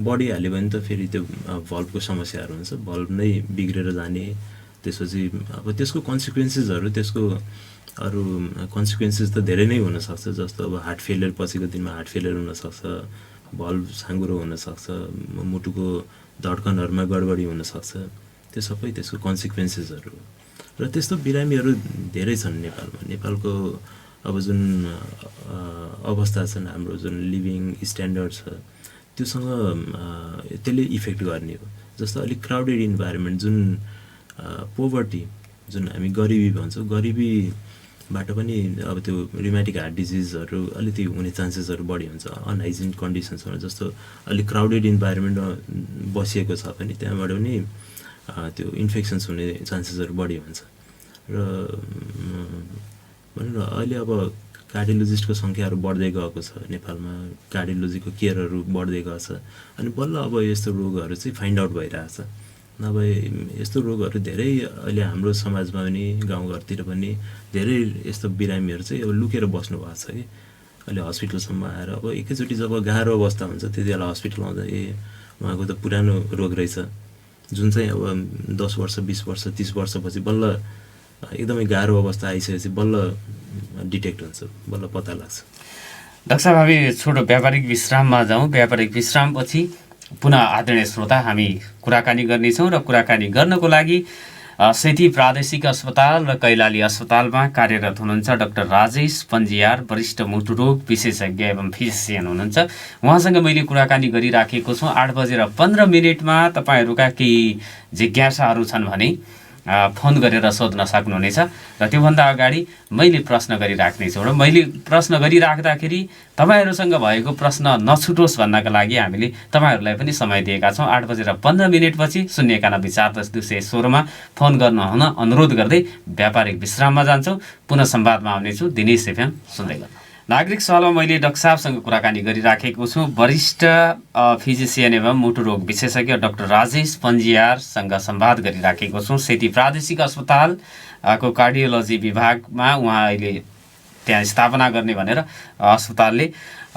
बढिहाल्यो भने त फेरि त्यो भल्भको समस्याहरू हुन्छ, भल्भ नै बिग्रेर जाने, त्यसपछि अब त्यसको कन्सिक्वेन्सेसहरू, त्यसको अरू कन्सिक्वेन्सेस त धेरै नै हुनसक्छ। जस्तो अब हार्ट फेलियर, पछिको दिनमा हार्ट फेलियर हुनसक्छ, भल्भ साँघुरो हुनसक्छ, मुटुको धड्कनहरूमा गडबडी हुनसक्छ, त्यो सबै त्यसको कन्सिक्वेन्सेसहरू। र त्यस्तो बिरामीहरू धेरै छन् नेपालमा। नेपालको अब जुन अवस्था छन्, हाम्रो जुन लिभिङ स्ट्यान्डर्ड छ त्योसँग त्यसले इफेक्ट गर्ने हो। जस्तो अलिक क्राउडेड इन्भाइरोमेन्ट, जुन पोभर्टी, जुन हामी गरिबी भन्छौँ, गरिबीबाट पनि अब त्यो रिमेटिक हार्ट डिजिजहरू अलिकति हुने चान्सेसहरू बढी हुन्छ। अनहाइजिन कन्डिसन्समा, जस्तो अलिक क्राउडेड इन्भाइरोमेन्टमा बसिएको छ भने त्यहाँबाट पनि त्यो इन्फेक्सन्स हुने चान्सेसहरू बढी हुन्छ। र भनौँ न अहिले अब कार्डियोलोजिस्टको सङ्ख्याहरू बढ्दै गएको छ नेपालमा, कार्डियोलोजीको केयरहरू बढ्दै गएको छ। अनि बल्ल अब यस्तो रोगहरू चाहिँ फाइन्ड आउट भइरहेछ। नभए यस्तो रोगहरू धेरै अहिले हाम्रो समाजमा पनि, गाउँघरतिर पनि धेरै यस्तो बिरामीहरू चाहिँ अब लुकेर बस्नु भएको छ कि अहिले हस्पिटलसम्म आएर अब एकैचोटि जब गाह्रो अवस्था हुन्छ त्यति बेला हस्पिटल आउँदा उहाँको त पुरानो रोग रहेछ, जुन चाहिँ अब 10 वर्ष 20 वर्ष 30 वर्षपछि बल्ल एकदमै गाह्रो अवस्था आइसकेपछि बल्ल डिटेक्ट हुन्छ, बल्ल पत्ता लाग्छ। डाक्टर साहब, हामी छोटो व्यापारिक विश्राममा जाउँ। व्यापारिक विश्रामपछि पुनः आदरणीय श्रोता हामी कुराकानी गर्नेछौँ र कुराकानी गर्नको लागि सेती प्रादेशिक अस्पताल र कैलाली अस्पतालमा कार्यरत हुनुहुन्छ डाक्टर राजेश पन्जियार, वरिष्ठ मुटुरोग विशेषज्ञ एवं फिजिसियन हुनुहुन्छ। उहाँसँग मैले कुराकानी गरिराखेको छु। 8:15 तपाईँहरूका केही जिज्ञासाहरू छन् भने फोन गरेर सोध्न सक्नुहुनेछ। र त्योभन्दा अगाडि मैले प्रश्न गरिराख्नेछु र मैले प्रश्न गरिराख्दाखेरि तपाईँहरूसँग भएको प्रश्न नछुटोस् भन्नका लागि हामीले तपाईँहरूलाई पनि समय दिएका छौँ। 8:15 पछि 091-410-216 फोन गर्नुहुन अनुरोध गर्दै व्यापारिक विश्राममा जान्छौँ। पुनः संवादमा आउनेछु। दिनेश एफएम सुन्दै गर्नु। नागरिक सभामा मैले डाक्टर साहबसँग कुराकानी गरिराखेको छु। वरिष्ठ फिजिसियन एवं मुटुरोग विशेषज्ञ डाक्टर राजेश पन्जियारसँग संवाद गरिराखेको छु। सेती प्रादेशिक अस्पतालको कार्डियोलोजी विभागमा उहाँ अहिले त्यहाँ स्थापना गर्ने भनेर अस्पतालले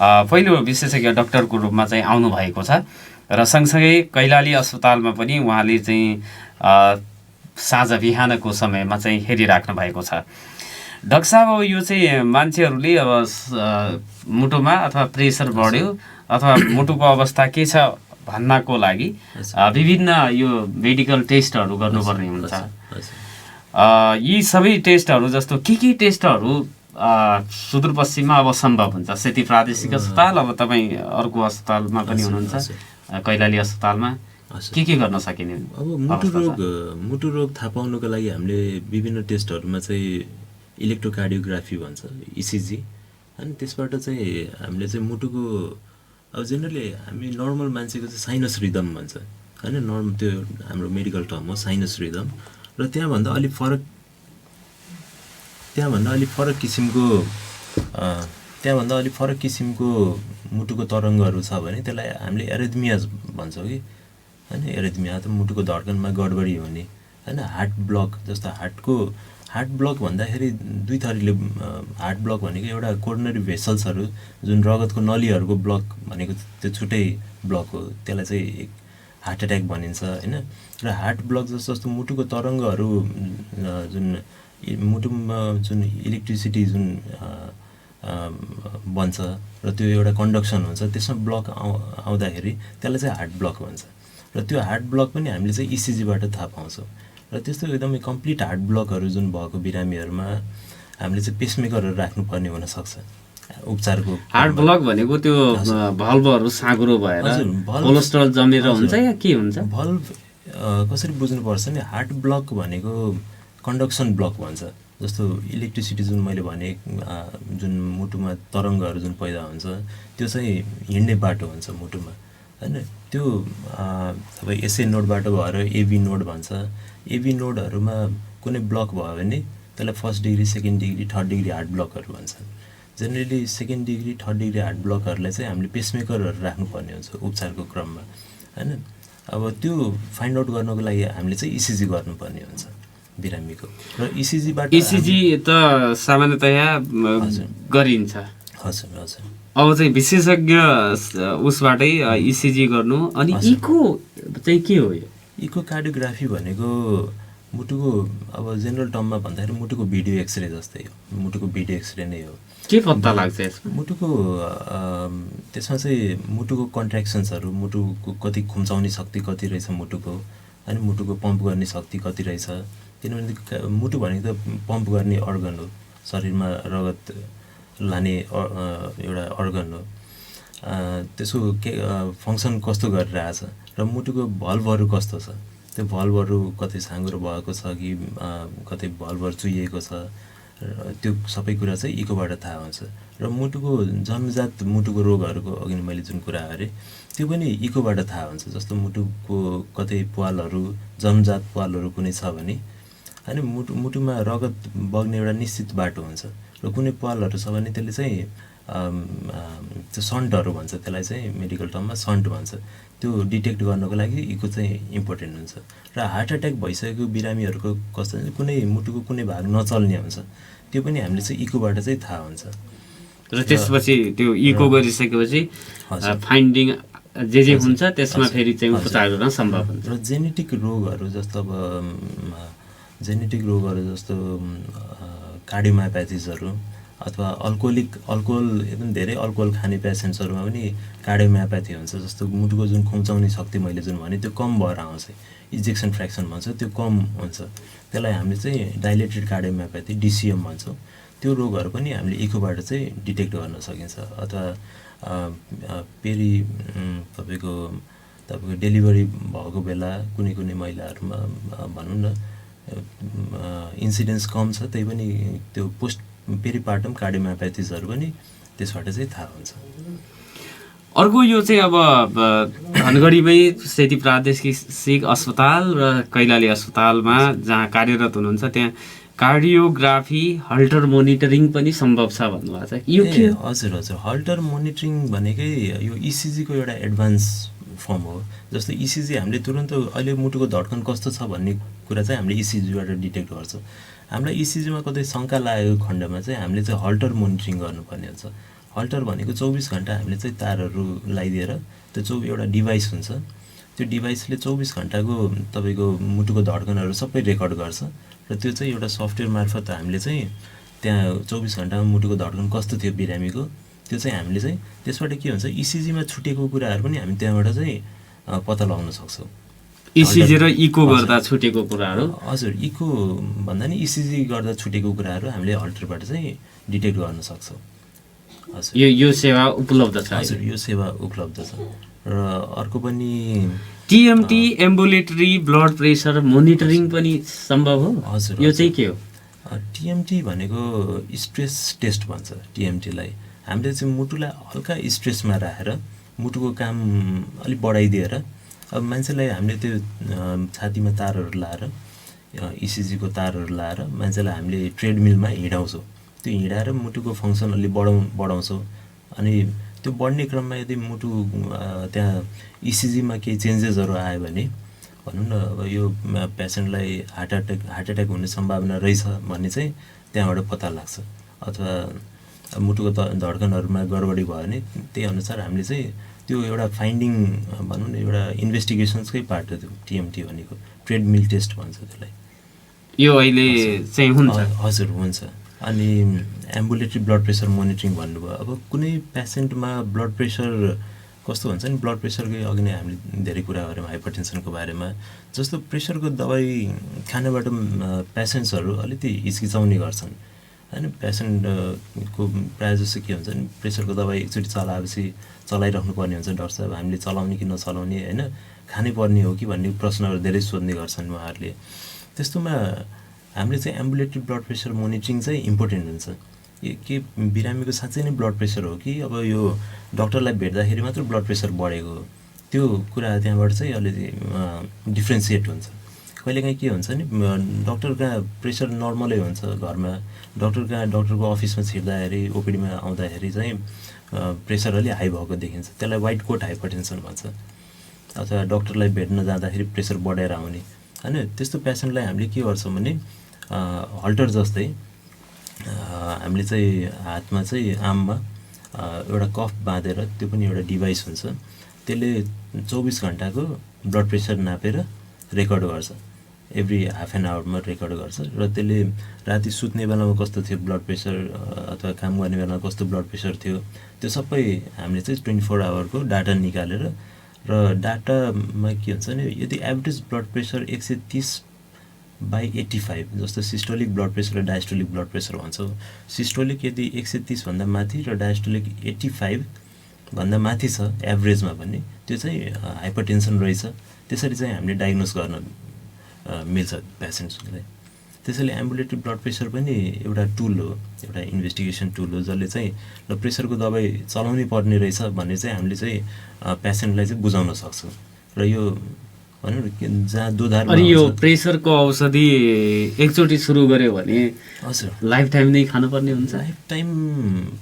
पहिलो विशेषज्ञ डाक्टरको रूपमा चाहिँ आउनुभएको छ। र सँगसँगै कैलाली अस्पतालमा पनि उहाँले चाहिँ साँझ बिहानको समयमा चाहिँ हेरिराख्नु भएको छ। डाक्टर साहब, अब यो चाहिँ मान्छेहरूले अब मुटुमा अथवा प्रेसर बढ्यो अथवा मुटुको अवस्था के छ भन्नको लागि विभिन्न यो मेडिकल टेस्टहरू गर्नुपर्ने हुन्छ। यी सबै टेस्टहरू जस्तो के टेस्टहरू सुदूरपश्चिममा अब सम्भव हुन्छ? सेती प्रादेशिक अस्पताल, अब तपाईँ अर्को अस्पतालमा पनि हुनुहुन्छ, कैलाली अस्पतालमा के गर्न सकिने? अब मुटुरोग थाहा पाउनुको लागि हामीले विभिन्न टेस्टहरूमा चाहिँ इलेक्ट्रोकार्डियोग्राफी भन्छ, इसिजी, अनि त्यसबाट चाहिँ हामीले चाहिँ मुटुको अब जेनरली हामी नर्मल मान्छेको चाहिँ साइनस रिदम भन्छ होइन, त्यो हाम्रो मेडिकल टर्म हो साइनस रिदम। र त्यहाँभन्दा अलिक फरक किसिमको मुटुको तरङ्गहरू छ भने त्यसलाई हामीले एरिथमियाज भन्छौँ कि होइन। एरिथमिया त मुटुको धड्कनमा गडबडी हुने होइन। हार्ट ब्लक, जस्तो हार्ट ब्लक भन्दाखेरि दुई थरीले, हार्ट ब्लक भनेको एउटा कोरोनरी भेसल्सहरू जुन रगतको नलीहरूको ब्लक भनेको त्यो छुट्टै ब्लक हो, त्यसलाई चाहिँ हार्ट एट्याक भनिन्छ होइन। र हार्ट ब्लक जस्तो मुटुको तरङ्गहरू जुन मुटुमा जुन इलेक्ट्रिसिटी जुन बन्छ र त्यो एउटा कन्डक्सन हुन्छ, त्यसमा ब्लक आउँदाखेरि त्यसलाई चाहिँ हार्ट ब्लक भन्छ। र त्यो हार्ट ब्लक पनि हामीले चाहिँ इसिजीबाट थाहा पाउँछौँ। र त्यस्तो एकदमै कम्प्लिट हार्ट ब्लकहरू जुन भएको बिरामीहरूमा हामीले चाहिँ पेसमेकरहरू राख्नुपर्ने हुनसक्छ उपचारको। हार्ट ब्लक भनेको त्यो भल्भहरू साँघुरो भएर कोलेस्ट्रोल जमेर हुन्छ या के हुन्छ? भल्भ कसरी बुझ्नुपर्छ नि, हार्ट ब्लक भनेको कन्डक्सन ब्लक भन्छ। जस्तो इलेक्ट्रिसिटी जुन मैले भने जुन मुटुमा तरङ्गहरू जुन पैदा हुन्छ त्यो चाहिँ हिँड्ने बाटो हुन्छ मुटुमा होइन। त्यो तपाईँ एसए नोडबाट भएर एबी नोड भन्छ। एबी नोडहरूमा कुनै ब्लक भयो भने त्यसलाई 1st degree 2nd degree 3rd degree heart ब्लकहरू भन्छ। Generally 2nd degree 3rd degree heart ब्लकहरूलाई चाहिँ हामीले पेसमेकरहरू राख्नुपर्ने हुन्छ उपचारको क्रममा होइन। अब त्यो फाइन्ड आउट गर्नको लागि हामीले चाहिँ इसिजी गर्नुपर्ने हुन्छ बिरामीको। र इसिजी त सामान्यतया गरिन्छ हजुर हजुर। अब चाहिँ विशेषज्ञ उसबाटै इसिजी गर्नु। अनि इको चाहिँ के हो यो? इकोकार्डियोग्राफी भनेको मुटुको अब जेनरल टर्ममा भन्दाखेरि मुटुको भिडियो एक्सरे जस्तै हो, मुटुको भिडियो एक्सरे नै हो। के पत्ता लाग्छ यसमा? मुटुको त्यसमा चाहिँ मुटुको कन्ट्र्याक्सन्सहरू, मुटुको कति खुम्चाउने शक्ति कति रहेछ मुटुको, अनि मुटुको पम्प गर्ने शक्ति कति रहेछ। किनभने मुटु भनेको त पम्प गर्ने अर्गन हो, शरीरमा रगत लाने एउटा अर्गन हो। त्यसको के फङ्सन कस्तो गरिरहेछ र मुटुको भल्भहरू कस्तो छ, त्यो भल्भहरू कतै साँघुरो भएको छ कि कतै भल्भहरू चुहिएको छ, त्यो सबै कुरा चाहिँ इकोबाट थाहा हुन्छ। र मुटुको जन्मजात मुटुको रोगहरूको अघि मैले जुन कुरा गरेँ त्यो पनि इकोबाट थाहा हुन्छ। जस्तो मुटुको कतै प्वालहरू, जन्मजात प्वालहरू कुनै छ भने, अनि मुटुमा रगत बग्ने एउटा निश्चित बाटो हुन्छ, र कुनै प्वालहरू छ भने त्यसले चाहिँ त्यो सन्टहरू भन्छ, त्यसलाई चाहिँ मेडिकल टर्ममा सन्ट भन्छ। त्यो डिटेक्ट गर्नको लागि इको चाहिँ इम्पोर्टेन्ट हुन्छ। र हार्ट एट्याक भइसकेको बिरामीहरूको कस्तो कुनै मुटुको कुनै भाग नचल्ने हुन्छ, त्यो पनि हामीले चाहिँ इकोबाट चाहिँ थाहा हुन्छ। र त्यसपछि त्यो इको गरिसकेपछि फाइन्डिङ जे हुन्छ त्यसमा फेरि चाहिँ उपचार गर्न सम्भव हुन्छ। र जेनेटिक रोगहरू जस्तो अब जेनेटिक रोगहरू जस्तो कार्डियोमायोप्याथिजहरू अथवा अल्कोहल एकदम धेरै अल्कोहल खाने पेसेन्ट्सहरूमा पनि कार्डियोमायोप्याथी हुन्छ। जस्तो मुटुको जुन खुम्चाउने शक्ति मैले जुन भने त्यो कम भएर आउँछ, इजेक्सन फ्र्याक्सन भन्छ, त्यो कम हुन्छ, त्यसलाई हामीले चाहिँ डाइलेटेड कार्डियोमायोप्याथी डिसिएम भन्छौँ। त्यो रोगहरू पनि हामीले इकोबाट चाहिँ डिटेक्ट गर्न सकिन्छ। अथवा तपाईँको डेलिभरी भएको बेला कुनै महिलाहरूमा भनौँ न इन्सिडेन्स कम छ, त्यही पनि त्यो पोस्ट पेरिपार्टम कार्डियोमायोप्याथिजहरू पनि त्यसबाट चाहिँ थाहा हुन्छ। अर्को यो चाहिँ अब धनगढीमै सेती प्रादेशिक अस्पताल र कैलाली अस्पतालमा जहाँ कार्यरत हुनुहुन्छ त्यहाँ कार्डियोग्राफी हल्टर मोनिटरिङ पनि सम्भव छ भन्नुभएको छ। यो के? हजुर हजुर, हल्टर मोनिटरिङ भनेकै यो इसिजीको एउटा एडभान्स फर्म हो। जस्तो इसिजी हामीले तुरन्त अहिले मुटुको धड्कन कस्तो छ भन्ने कुरा चाहिँ हामीले इसिजीबाट डिटेक्ट गर्छौँ। हामीलाई इसिजीमा कतै शङ्का लागेको खण्डमा चाहिँ हामीले चाहिँ हल्टर मोनिटरिङ गर्नुपर्ने हुन्छ। हल्टर भनेको 24 घन्टा हामीले चाहिँ तारहरू लगाइदिएर त्यो एउटा डिभाइस हुन्छ, त्यो डिभाइसले 24 घन्टाको तपाईँको मुटुको धड्कनहरू सबै रेकर्ड गर्छ, र त्यो चाहिँ एउटा सफ्टवेयर मार्फत हामीले चाहिँ त्यहाँ 24 घन्टामा मुटुको धड्कन कस्तो थियो बिरामीको त्यो चाहिँ हामीले चाहिँ त्यसबाट के हुन्छ इसिजीमा छुटेको कुराहरू पनि हामी त्यहाँबाट चाहिँ पत्ता लगाउन सक्छौँ। इसिजी र इको गर्दा छुटेको कुराहरू? हजुर, इको भन्दा नि इसिजी गर्दा छुटेको कुराहरू हामीले हल्टरबाट चाहिँ डिटेक्ट गर्न सक्छौँ। हजुर, यो सेवा उपलब्ध छ? हजुर, यो सेवा उपलब्ध छ। र अर्को पनि टिएमटी एम्बुलेटरी ब्लड प्रेसर मोनिटरिङ पनि सम्भव हो? हजुर, यो चाहिँ के हो? टिएमटी भनेको स्ट्रेस टेस्ट भन्छ। टिएमटीलाई हामीले चाहिँ मुटुलाई हल्का स्ट्रेसमा राखेर मुटुको काम अलिक बढाइदिएर अब मान्छेलाई हामीले त्यो छातीमा तारहरू लाएर इसिजीको तारहरू लाएर मान्छेलाई हामीले ट्रेडमिलमा हिँडाउँछौँ। त्यो हिँडाएर मुटुको फङ्सन अलि बढाउँछौँ। अनि त्यो बढ्ने क्रममा यदि मुटु त्यहाँ इसिजीमा केही चेन्जेसहरू आयो भने भनौँ न अब यो पेसेन्टलाई हार्ट एट्याक हुने सम्भावना रहेछ भन्ने चाहिँ त्यहाँबाट पत्ता लाग्छ। अथवा मुटुको धड्कनहरूमा गडबडी भयो भने त्यही अनुसार हामीले चाहिँ त्यो एउटा फाइन्डिङ भनौँ न एउटा इन्भेस्टिगेसन्सकै पार्ट हो त्यो टिएमटी भनेको। ट्रेडमिल टेस्ट भन्छ त्यसलाई। यो अहिले चाहिँ हुन्छ? हजुर, हुन्छ। अनि एम्बुलेटरी ब्लड प्रेसर मोनिटरिङ भन्नुभयो। अब कुनै पेसेन्टमा ब्लड प्रेसर कस्तो हुन्छ नि, ब्लड प्रेसरकै अघि नै हामीले धेरै कुरा गऱ्यौँ हाइपरटेन्सनको बारेमा। जस्तो प्रेसरको दबाई खानबाट पेसेन्ट्सहरू अलिकति हिचकिचाउने गर्छन् होइन। पेसेन्टको प्रायः जस्तो के हुन्छ नि, प्रेसरको दबाई एकचोटि चलाएपछि चलाइराख्नु पर्ने हुन्छ डक्टर साहब, हामीले चलाउने कि नचलाउने होइन, खानै पर्ने हो कि भन्ने प्रश्नहरू धेरै सोध्ने गर्छन् उहाँहरूले। त्यस्तोमा हामीले चाहिँ एम्बुलेटरी ब्लड प्रेसर मोनिटरिङ चाहिँ इम्पोर्टेन्ट हुन्छ। के बिरामीको साँच्चै नै ब्लड प्रेसर हो कि अब यो डक्टरलाई भेट्दाखेरि मात्र ब्लड प्रेसर बढेको हो, त्यो कुरा त्यहाँबाट चाहिँ अलिकति डिफ्रेन्सिएट हुन्छ। कहिलेकाहीँ के हुन्छ नि, डक्टर कहाँ प्रेसर नर्मलै हुन्छ घरमा, डक्टरको अफिसमा छिर्दाखेरि ओपिडीमा आउँदाखेरि चाहिँ प्रेसर अलि हाई भएको देखिन्छ, त्यसलाई वाइट कोट हाइपरटेन्सन भन्छ। अथवा डक्टरलाई भेट्न जाँदाखेरि प्रेसर बढेर आउने होइन, त्यस्तो पेसेन्टलाई हामीले के गर्छौँ भने हल्टर जस्तै हामीले चाहिँ हातमा चाहिँ आममा एउटा कफ बाँधेर त्यो पनि एउटा डिभाइस हुन्छ, त्यसले 24 घन्टाको ब्लड प्रेसर नापेर रेकर्ड गर्छ, एभ्री हाफ एन आवरमा रेकर्ड गर्छ र त्यसले राति सुत्ने बेलामा कस्तो थियो ब्लड प्रेसर अथवा काम गर्ने बेलामा कस्तो ब्लड प्रेसर थियो त्यो सबै हामीले चाहिँ 24 आवरको डाटा निकालेर र डाटामा के हुन्छ भने यदि एभरेज ब्लड प्रेसर 130/85 जस्तो सिस्टोलिक ब्लड प्रेसर र डायस्टोलिक ब्लड प्रेसर भन्छौँ, सिस्टोलिक यदि 130 भन्दा माथि र डायस्टोलिक 85 भन्दा माथि छ एभरेजमा पनि त्यो चाहिँ हाइपरटेन्सन रहेछ, त्यसरी चाहिँ हामीले डायग्नोस गर्न मिल्छ पेसेन्ट्सलाई। त्यसैले एम्बुलेटरी ब्लड प्रेसर पनि एउटा टुल हो, एउटा इन्भेस्टिगेसन टुल हो जसले चाहिँ ल प्रेसरको दबाई चलाउनै पर्ने रहेछ भन्ने चाहिँ हामीले चाहिँ पेसेन्टलाई चाहिँ बुझाउन सक्छौँ र यो भनौँ न जहाँ दोधार। अनि यो प्रेसरको औषधि एकचोटि सुरु गर्यो भने हजुर लाइफ टाइम नै खानुपर्ने हुन्छ? लाइफ टाइम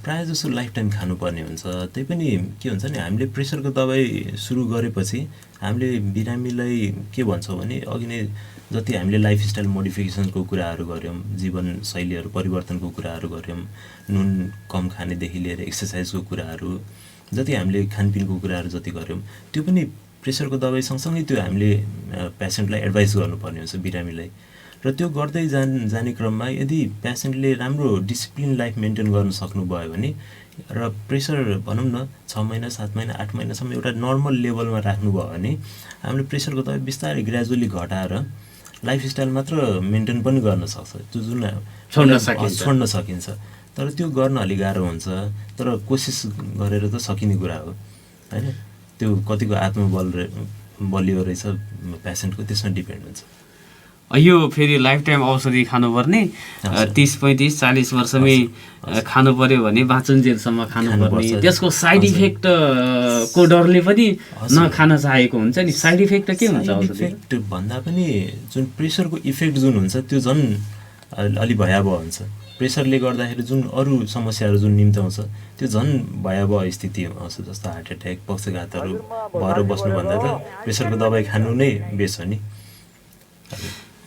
प्रायः जसो लाइफ टाइम खानुपर्ने हुन्छ। त्यही पनि के हुन्छ नि हामीले प्रेसरको दबाई सुरु गरेपछि हामीले बिरामीलाई के भन्छौँ भने अघि नै जति हामीले लाइफस्टाइल मोडिफिकेसनको कुराहरू गऱ्यौँ, जीवनशैलीहरू परिवर्तनको कुराहरू गऱ्यौँ, नुन कम खानेदेखि लिएर एक्सर्साइजको कुराहरू जति हामीले खानपिनको कुराहरू जति गऱ्यौँ त्यो पनि प्रेसरको दबाई सँगसँगै त्यो हामीले पेसेन्टलाई एडभाइस गर्नुपर्ने हुन्छ बिरामीलाई। र त्यो गर्दै जाने क्रममा यदि पेसेन्टले राम्रो डिसिप्लिन लाइफ मेन्टेन गर्न सक्नुभयो भने र प्रेसर भनौँ न 6 महिना 7 महिना 8 महिनासम्म एउटा नर्मल लेभलमा राख्नुभयो भने हामीले प्रेसरको दबाई बिस्तारै ग्रेजुअली घटाएर लाइफस्टाइल मात्र मेन्टेन पनि गर्न सक्छ, त्यो जुन छोड्न सकिन्छ। तर त्यो गर्न अलि गाह्रो हुन्छ, तर कोसिस गरेर त सकिने कुरा हो होइन। त्यो कतिको आत्मबल बलियो रहेछ पेसेन्टको त्यसमा डिपेन्ड हुन्छ। यो फेरि लाइफ टाइम औषधि खानुपर्ने 30-35-40 वर्षमै खानु पर्यो भने बाँचुन्जेलसम्म खानुपर्ने, त्यसको साइड इफेक्ट को डरले पनि नखान चाहेको हुन्छ नि। साइड इफेक्ट के हुन्छ? इफेक्ट भन्दा पनि जुन प्रेसरको इफेक्ट जुन हुन्छ त्यो झन् अलि भयावह हुन्छ। प्रेसरले गर्दाखेरि जुन अरू समस्याहरू जुन निम्त्याउँछ त्यो झन् भयावह स्थिति आउँछ, जस्तो हार्ट एट्याक पक्षघातहरू भएर बस्नुभन्दा त प्रेसरको दबाई खानु नै बेस हो नि।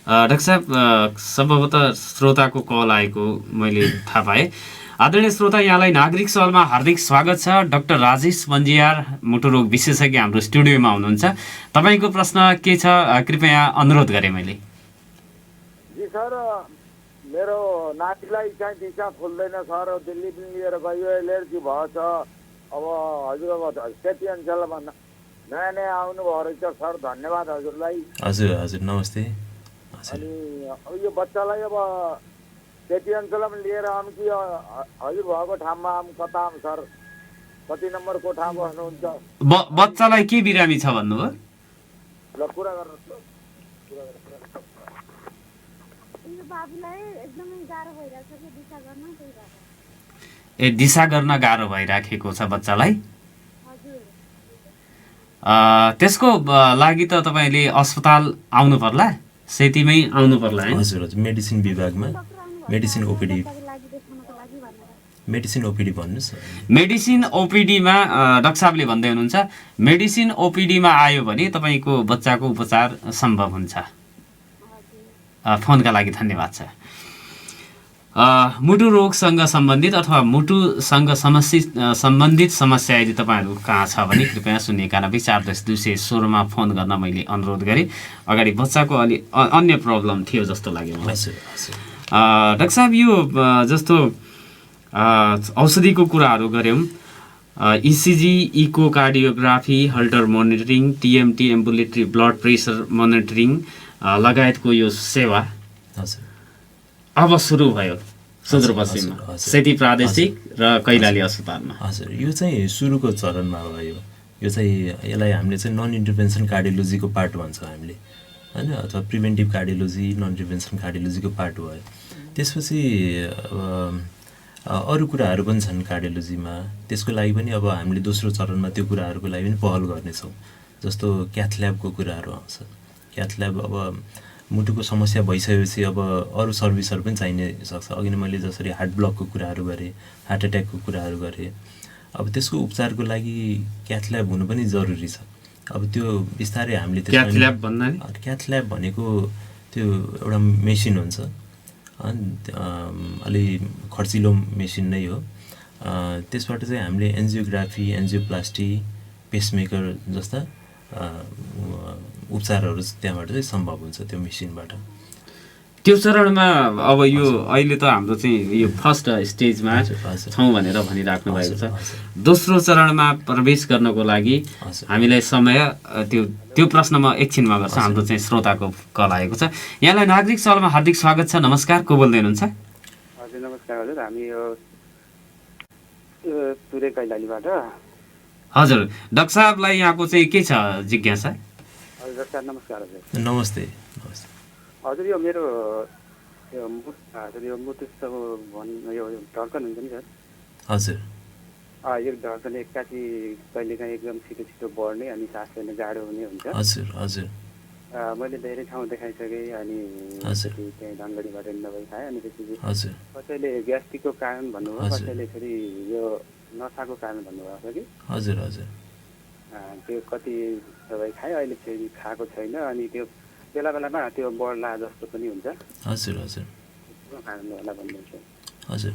डाक्टर साहब, सम्भवतः श्रोताको कल आएको मैले थाहा पाएँ। आदरणीय श्रोता, यहाँलाई नागरिक सवालमा हार्दिक स्वागत छ। डाक्टर राजेश बन्जियार मुटुरोग विशेषज्ञ हाम्रो स्टुडियोमा हुनुहुन्छ। तपाईँको प्रश्न के छ कृपया अनुरोध गरेँ मैले। जी सर, मेरो नातिलाई चाहिँ दिशा खुल्दैन सर, दिल्ली पनि लिएर गयो, एलर्जी भएछ। अब हजुरको सेती अञ्चलमा नयाँ नयाँ आउनुभयो रहेछ सर, धन्यवाद हजुरलाई। हजुर हजुर नमस्ते। अनि यो बच्चालाई अब सेती अञ्चलमा लिएर आउँ कि हजुर भएको ठाउँमा आउँ, कता आउँ सर? कति नम्बर कोठा बस्नुहुन्छ? बच्चालाई के बिरामी छ भन्नुभयो? ल कुरा गर्नुहोस्। दिशा गर्न गाह्रो भइराखेको छ बच्चालाई। त्यसको लागि त तपाईँले अस्पताल आउनु पर्ला, सेतीमै आउनु पर्ला है? हजुर हजुर, मेडिसिन विभागमा मेडिसिन ओपिडी भन्नुहोस्। मेडिसिन ओपिडीमा डाक्टर साहबले भन्दै हुनुहुन्छ मेडिसिन ओपिडीमा आयो भने तपाईँको बच्चाको उपचार सम्भव हुन्छ। फोनका लागि धन्यवाद छ। मुटु रोगसँग सम्बन्धित अथवा मुटुसँग सम्बन्धित समस्या यदि तपाईँहरू कहाँ छ भने कृपया 091-410-216 फोन गर्न मैले अनुरोध गरेँ। अगाडि बच्चाको अलि अन्य प्रब्लम थियो जस्तो लाग्यो मलाई। डाक्टर साहब, यो जस्तो औषधिको कुराहरू गऱ्यौँ, ECG, echocardiography, Holter monitoring, TMT ambulatory blood pressure monitoring लगायतको यो सेवा अब सुरु भयो सुदूरपश्चिममा, सेती प्रादेशिक र कैलाली अस्पतालमा। हजुर, यो चाहिँ सुरुको चरणमा भयो। यो चाहिँ यसलाई हामीले चाहिँ नन इन्टरभेन्सन कार्डियोलोजीको पार्ट भन्छौँ हामीले होइन, अथवा प्रिभेन्टिभ कार्डियोलोजी नन इन्टरभेन्सन कार्डियोलोजीको पार्ट भयो। त्यसपछि अरू कुराहरू पनि छन् कार्डियोलोजीमा, त्यसको लागि पनि अब हामीले दोस्रो चरणमा त्यो कुराहरूको लागि पनि पहल गर्नेछौँ। जस्तो क्याथ ल्याबको कुराहरू आउँछ। क्याथ ल्याब अब मुटुको समस्या भइसकेपछि अब अरू सर्भिसहरू पनि चाहिने सक्छ। अघि नै मैले जसरी हार्ट ब्लकको कुराहरू गरेँ, हार्ट एट्याकको कुराहरू गरेँ, अब त्यसको उपचारको लागि क्याथ ल्याब हुनु पनि जरुरी छ। अब त्यो बिस्तारै हामीले क्याथ ल्याब भनेको त्यो एउटा मेसिन हुन्छ, अलि खर्चिलो मेसिन नै हो। त्यसबाट चाहिँ हामीले एन्जियोग्राफी, एन्जियोप्लास्टी, पेसमेकर जस्ता उपचारहरू त्यहाँबाट चाहिँ सम्भव हुन्छ त्यो मेसिनबाट। त्यो चरणमा अब यो अहिले त हाम्रो चाहिँ यो फर्स्ट स्टेजमा छौँ भनेर भनिराख्नु भएको छ। दोस्रो चरणमा प्रवेश गर्नको लागि हामीलाई समय त्यो प्रश्न म एकछिनमा गर्छु। हाम्रो चाहिँ श्रोताको कल आएको छ। यहाँलाई नागरिक सवालमा हार्दिक स्वागत छ। नमस्कार, को बोल्दै हुनुहुन्छ? हजुर नमस्कार हजुर, हामी यो तुरे कैलालीबाट। हजुर डाक्टर साहबलाई यहाँको चाहिँ के छ जिज्ञासा? हजुर डाक्टर नमस्कार हजुर। नमस्ते। हजुर यो मेरो यो मुटुको यो धड्कन हुन्छ नि सर। हजुर यो धड्कन एक्कासी कहिलेकाहीँ एकदम छिटो छिटो बढ्ने अनि सास फेर्न गाह्रो हुने हुन्छ। हजुर हजुर मैले धेरै ठाउँ देखाइसकेँ अनि त्यहीँ धनगढीबाट दबाई खाएँ अनि त्यसपछि कसैले ग्यास्ट्रिकको कारण भन्नुभयो, कसैले फेरि यो नसाको कारण भन्नुभएको छ कि। हजुर हजुर त्यो कति दबाई खाएँ, अहिले फेरि खाएको छैन अनि त्यो बेला बेलामा त्यो बढ्ला जस्तो पनि हुन्छ। हजुर हजुर खानु होला भन्नुहुन्छ। हजुर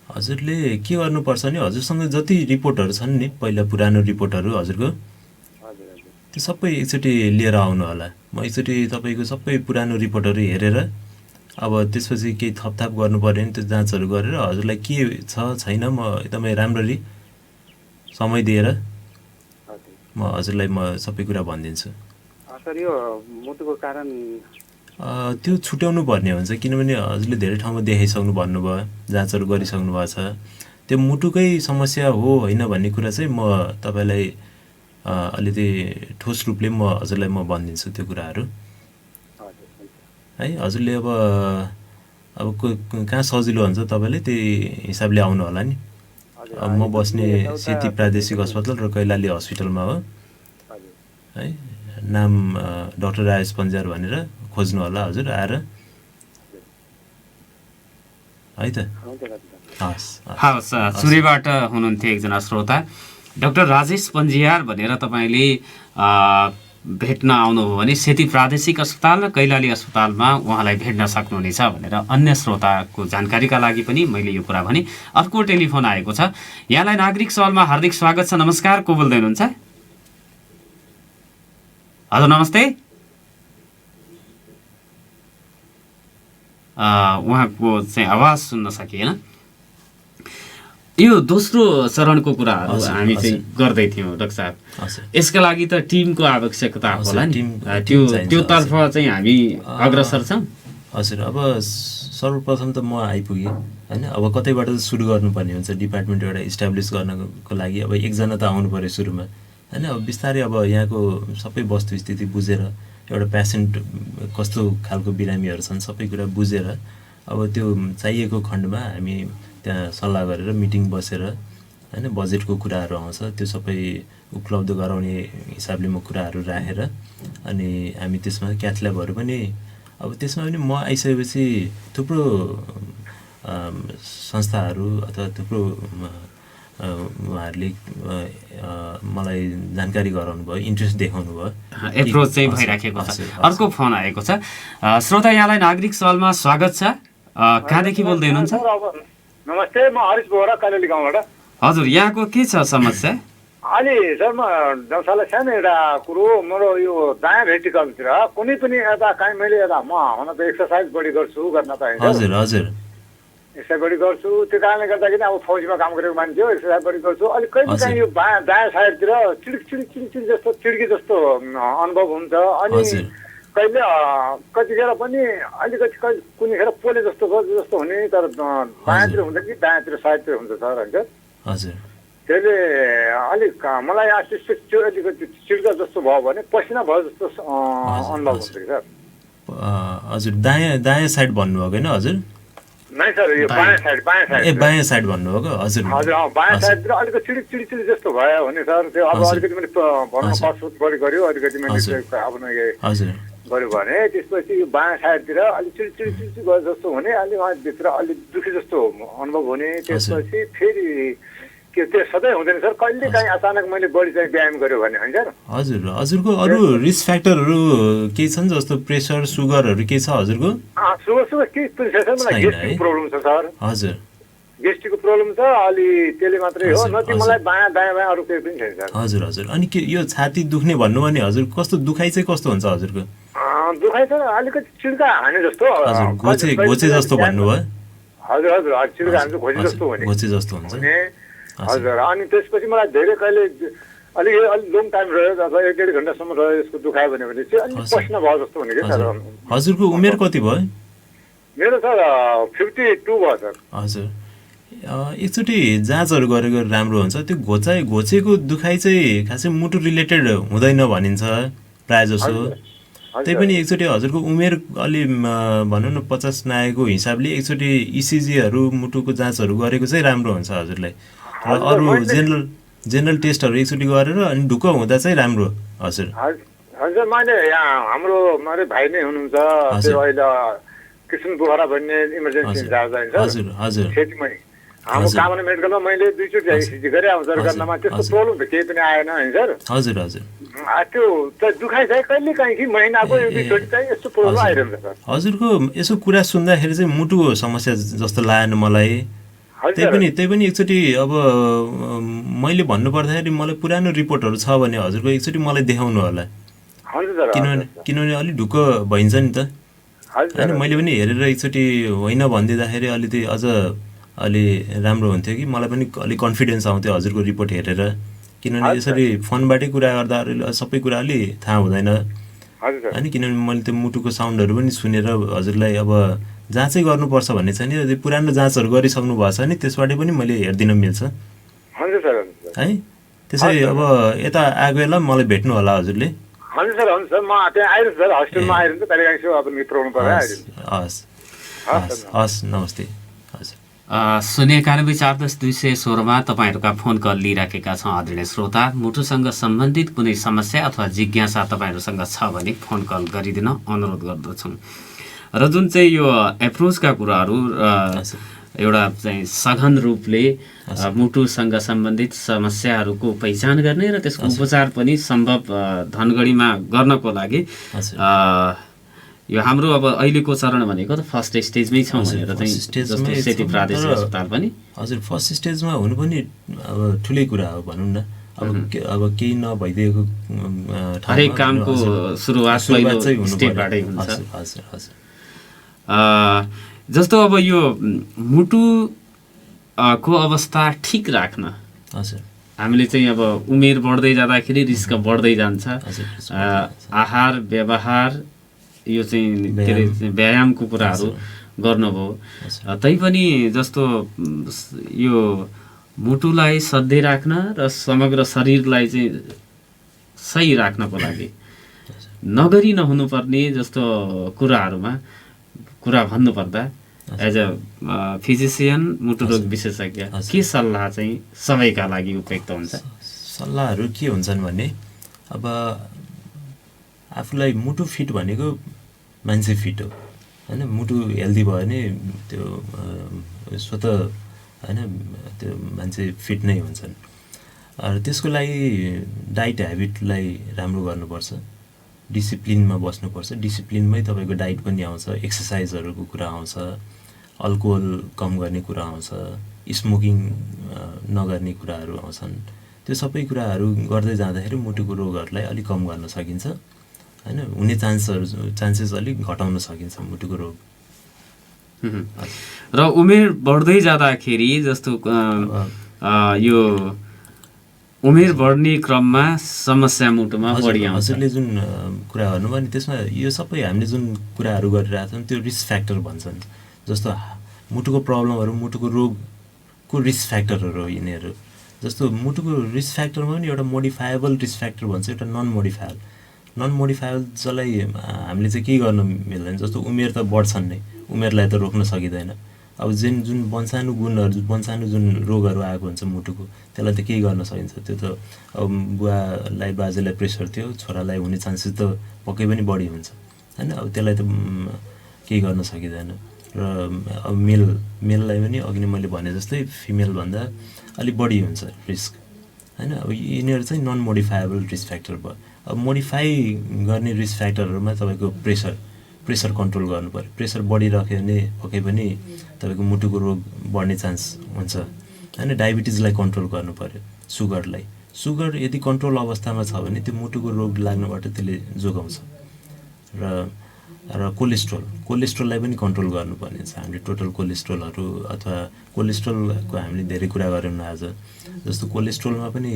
हजुरले के गर्नुपर्छ नि, हजुरसँग जति रिपोर्टहरू छन् नि पहिला पुरानो रिपोर्टहरू हजुरको, त्यो सबै एकचोटि लिएर आउनु होला। म एकचोटि तपाईँको सबै पुरानो रिपोर्टहरू हेरेर अब त्यसपछि केही थपथाप गर्नु पऱ्यो नि त्यो जाँचहरू गरेर हजुरलाई के छ छैन म एकदमै राम्ररी समय दिएर म हजुरलाई सबै कुरा भनिदिन्छु। सर यो मुटुको कारण त्यो छुट्याउनु पर्ने हुन्छ, किनभने हजुरले धेरै ठाउँमा देखाइसक्नु भन्नुभयो, जाँचहरू गरिसक्नु भएको छ। त्यो मुटुकै समस्या हो होइन भन्ने कुरा चाहिँ म तपाईँलाई अलिकति ठोस रूपले हजुरलाई म भनिदिन्छु त्यो कुराहरू है। हजुरले अब कहाँ सजिलो हुन्छ तपाईँले त्यही हिसाबले आउनु होला नि। अब म बस्ने सेती प्रादेशिक अस्पताल र कैलाली हस्पिटलमा हो है। नाम डाक्टर राजेश पन्जार भनेर खोज्नु होला हजुर आएर है त। हवस्, सुरेबाट हुनुहुन्थ्यो एकजना श्रोता डाक्टर राजेश पन्जियार भनेर तपाईँले भेट्न आउनुभयो भने सेती प्रादेशिक अस्पताल र कैलाली अस्पतालमा उहाँलाई भेट्न सक्नुहुनेछ भनेर अन्य श्रोताको जानकारीका लागि पनि मैले यो कुरा भने। अर्को टेलिफोन आएको छ। यहाँलाई नागरिक सवालमा हार्दिक स्वागत छ। नमस्कार, को बोल्दै हुनुहुन्छ? हजुर नमस्ते। उहाँको चाहिँ आवाज सुन्न सकिएन। यो दोस्रो चरणको कुराहरू हामी चाहिँ गर्दै थियौँ डाक्टर साहब। यसका लागि त टिमको आवश्यकता होला नि, त्यो तर्फ चाहिँ हामी अग्रसर छौँ। हजुर अब सर्वप्रथम त म आइपुगेँ होइन। अब कतैबाट सुरु गर्नुपर्ने हुन्छ, डिपार्टमेन्ट एउटा इस्टाब्लिस गर्नको लागि अब एकजना त आउनु पऱ्यो सुरुमा होइन। अब बिस्तारै अब यहाँको सबै वस्तुस्थिति बुझेर एउटा पेसेन्ट कस्तो खालको बिरामीहरू छन् सबै कुरा बुझेर अब त्यो चाहिएको खण्डमा हामी त्यहाँ सल्लाह गरेर मिटिङ बसेर होइन बजेटको कुराहरू आउँछ त्यो सबै उपलब्ध गराउने हिसाबले म कुराहरू राखेर अनि हामी त्यसमा क्याथ ल्याबहरू पनि अब त्यसमा पनि म आइसकेपछि थुप्रो संस्थाहरू अथवा थुप्रो उहाँहरूले मलाई जानकारी गराउनु भयो, इन्ट्रेस्ट देखाउनु भयो, एप्रोच चाहिँ भइराखेको छ। अर्को फोन आएको छ। श्रोता यहाँलाई नागरिक सवालमा स्वागत छ। कहाँदेखि बोल्दै हुनुहुन्छ? नमस्ते, म हरिश बोहरा कैलाली गाउँबाट। हजुर यहाँको के छ समस्या? अलि सर म डाक्टरलाई सानो एउटा कुरो, मेरो यो दायाँ भेर्टिकलतिर कुनै पनि यता काहीँ मैले यता म हुन त एक्सर्साइज बढी गर्छु गर्न त होइन। हजुर हजुर एक्सर्साइज बढी गर्छु, त्यो कारणले गर्दाखेरि अब फौजीमा काम गरेको मान्छे हो, एक्सर्साइज बढी गर्छु। अलिक कहिले काहीँ यो दायाँ साइडतिर चिडिक जस्तो चिड्की जस्तो अनुभव हुन्छ अनि कहिले कतिखेर पनि अलिकति कुनैखेर पोले जस्तो हुने, तर बायाँतिर हुन्छ कि दायाँतिर साइडतिर हुन्छ सर होइन। हजुर त्यसले अलिक मलाई अलिकति चिड्का जस्तो भयो भने पसिना भयो जस्तो अनुभव हुन्छ कि सर। हजुर दायाँ साइड भन्नुभएको होइन हजुर? नै सर, यो बायाँ साइड। ए बायाँ साइड भन्नुभएको? हजुर हजुर बायाँ साइडतिर अलिकति चिडी जस्तो भयो भने सर त्यो अब अलिकति मैले भन्न कसरत बढी गर्यो, अलिकति मैले अब हजुर गर्यो भने त्यसपछि यो बायाँ साइडतिर अलिक चिडी गयो जस्तो हुने, अलिक उहाँभित्र अलिक दुःखी जस्तो अनुभव हुने। त्यसपछि फेरि के त्यो सधैँ हुँदैन सर, कहिले काहीँ अचानक मैले बढी चाहिँ व्यायाम गर्यो भने होइन सर। हजुर हजुरको अरू रिस्क फ्याक्टरहरू केही छन् जस्तो प्रेसर सुगरहरू केही छ हजुरको? सुगर केही पनि छैन, मलाई ग्यास्ट्रिक प्रब्लम छ सर। हजुर गेस्ट्रिकको प्रब्लम छ अलि त्यसले मात्रै हो, न कि मलाई बायाँ दायाँ अरू केही पनि छैन सर। हजुर हजुर। अनि के यो छाती दुख्ने भन्नु भने हजुर कस्तो दुखाइ चाहिँ कस्तो हुन्छ हजुरको? दुखाइ छ अलिकति चिड्का हाने जस्तो, हजुर घोचे जस्तो भन्नुभयो? हजुर हजुर चिड्का हाने घोचे जस्तो हुने, घोचे जस्तो हुन्छ हजुर। अनि त्यसपछि मलाई धेरै कहिले अलिक लङ टाइम रह्यो, अथवा 1-1.5 घन्टासम्म रह्यो यसको दुखायो भने चाहिँ अलिक पस्न भयो जस्तो हुने क्या सर। हजुरको उमेर कति भयो? मेरो सर 52 भयो सर। हजुर। एकचोटि जाँचहरू गरेको राम्रो हुन्छ। त्यो घोचेको दुखाइ चाहिँ खासै मुटु रिलेटेड हुँदैन भनिन्छ प्रायः जसो। त्यही पनि एकचोटि हजुरको उमेर अलि भनौँ न 50 नआएको हिसाबले एकचोटि इसिजीहरू मुटुको जाँचहरू गरेको चाहिँ राम्रो हुन्छ हजुरलाई। र अरू जेनरल टेस्टहरू एकचोटि गरेर अनि ढुक्क हुँदा चाहिँ राम्रो। हजुर हजुर। मैले यहाँ हाम्रो मेरो भाइ नै हुनुहुन्छ, त्यो अहिले कृष्ण बोहरा भन्ने इमर्जेन्सी इन्चार्ज हुन्छ हजुर हजुर खेतीमै हाम्रो कामना मेडिकलमा मैले 2 चोटि इसिजी गरेँ हजुर। गर्नमा त्यस्तो प्रब्लम त केही पनि आएन हैन सर। हजुर हजुर। त्यो दुखाइ चाहिँ कहिले काहीँ कि महिनाको 1-2 चाहिँ यस्तो प्रब्लम आइरहन्छ सर। हजुरको यसो कुरा सुन्दाखेरि चाहिँ मुटुको समस्या जस्तो लागेन मलाई। त्यही पनि एकचोटि अब मैले भन्नु पर्दाखेरि मलाई पुरानो रिपोर्टहरू छ भने हजुरको एकचोटि मलाई देखाउनु होला, किनभने अलिक ढुक्क भइन्छ नि त होइन। मैले पनि हेरेर एकचोटि होइन भनिदिँदाखेरि अलिकति अझ अलि राम्रो हुन्थ्यो कि मलाई पनि अलिक कन्फिडेन्स आउँथ्यो हजुरको रिपोर्ट हेरेर। किनभने यसरी फोनबाटै कुरा गर्दा सबै कुरा अलि थाहा हुँदैन होइन। किनभने मैले त्यो मुटुको साउन्डहरू पनि सुनेर हजुरलाई अब जाँचै गर्नुपर्छ भन्ने छ नि, पुरानो जाँचहरू गरिसक्नु भएको छ नि त्यसबाट पनि मैले हेरिदिन मिल्छ है। त्यसै अब यता आएको बेला मलाई भेट्नु होला हजुरले। हस् नमस्ते। हजुर 091-410-216 तपाईँहरूका फोन कल लिइराखेका छौँ आदरणीय श्रोता। मुटुसँग सम्बन्धित कुनै समस्या अथवा जिज्ञासा तपाईँहरूसँग छ भने फोन कल गरिदिन अनुरोध गर्दछौँ। र जुन चाहिँ यो एप्रोचका कुराहरू एउटा चाहिँ सघन रूपले मुटुसँग सम्बन्धित समस्याहरूको पहिचान गर्ने र त्यसको उपचार पनि सम्भव धनगढीमा गर्नको लागि यो हाम्रो अब अहिलेको चरण भनेको त फर्स्ट स्टेजमै छौँ भनेर चाहिँ जस्तो सेती प्रादेशिक अस्पताल पनि हजुर फर्स्ट स्टेजमा हुनु पनि अब ठुलै कुरा हो भनौँ न। अब केही नभइदिएको हरेक कामको सुरुवात पहिलो स्टेपबाटै हुन्छ। हजुर हजुर। जस्तो अब यो मुटु को अवस्था ठिक राख्न हजुर हामीले चाहिँ अब उमेर बढ्दै जाँदाखेरि रिस्क बढ्दै जान्छ। आहार व्यवहार यो चाहिँ के अरे व्यायामको कुराहरू गर्नुभयो, तैपनि जस्तो यो मुटुलाई सधैँ राख्न र समग्र शरीरलाई चाहिँ सही राख्नको लागि नगरी नहुनुपर्ने जस्तो कुराहरूमा कुरा भन्नुपर्दा एज अ फिजिसियन मुटुरोग विशेषज्ञ के सल्लाह चाहिँ सबैका लागि उपयुक्त हुन्छ? सल्लाहहरू के हुन्छन् भने अब आफूलाई मुटु फिट भनेको मान्छे फिट हो होइन। मुटु हेल्दी भयो भने त्यो स्वतः होइन त्यो मान्छे फिट नै हुन्छन्। र त्यसको लागि डाइट ह्याबिटलाई राम्रो गर्नुपर्छ, डिसिप्लिनमा बस्नुपर्छ। डिसिप्लिनमै तपाईँको डाइट पनि आउँछ, एक्सर्साइजहरूको कुरा आउँछ, अल्कोहल कम गर्ने कुरा आउँछ, स्मोकिङ नगर्ने कुराहरू आउँछन्। त्यो सबै कुराहरू गर्दै जाँदाखेरि मुटुको रोगहरूलाई अलिक कम गर्न सकिन्छ होइन। हुने चान्सेस अलिक घटाउन सकिन्छ मुटुको रोग। र उमेर बढ्दै जाँदाखेरि जस्तो यो उमेर बढ्ने क्रममा समस्या मुटुमा बढी आउँछ। हजुरले जुन कुरा गर्नुभयो नि त्यसमा यो सबै हामीले जुन कुराहरू गरिरहेको छौँ त्यो रिस्क फ्याक्टर भन्छन्। जस्तो मुटुको प्रब्लमहरू मुटुको रोगको रिस्क फ्याक्टरहरू हो यिनीहरू। जस्तो मुटुको रिस्क फ्याक्टरमा पनि एउटा मोडिफाएबल रिस्क फ्याक्टर भन्छ, एउटा नन मोडिफाएबल जसलाई हामीले चाहिँ के गर्न मिल्दैन। जस्तो उमेर त बढ्छन् नै, उमेरलाई त रोक्न सकिँदैन। अब जुन वंशाणु गुणहरू वंशाणु जुन रोगहरू आएको हुन्छ मुटुको त्यसलाई त केही गर्न सकिन्छ। त्यो त अब बुवालाई बाजेलाई प्रेसर थियो, छोरालाई हुने चान्सेस त पक्कै पनि बढी हुन्छ होइन। अब त्यसलाई त केही गर्न सकिँदैन। र अब मेललाई पनि अघि नै मैले भने जस्तै फिमेलभन्दा अलिक बढी हुन्छ रिस्क होइन। अब यिनीहरू चाहिँ नन मोडिफाएबल रिस्क फ्याक्टर भयो। अब मोडिफाई गर्ने रिस्क फ्याक्टरहरूमा तपाईँको प्रेसर कन्ट्रोल गर्नु पऱ्यो। प्रेसर बढिराख्यो भने पक्कै पनि तपाईँको मुटुको रोग बढ्ने चान्स हुन्छ होइन। डायबिटिजलाई कन्ट्रोल गर्नु पऱ्यो, सुगर यदि कन्ट्रोल अवस्थामा छ भने त्यो मुटुको रोग लाग्नबाट त्यसले जोगाउँछ। र कोलेस्ट्रोललाई पनि कन्ट्रोल गर्नुपर्ने छ हामीले। टोटल कोलेस्ट्रोलहरू अथवा कोलेस्ट्रोलको हामीले धेरै कुरा गऱ्यौँ आज। जस्तो कोलेस्ट्रोलमा पनि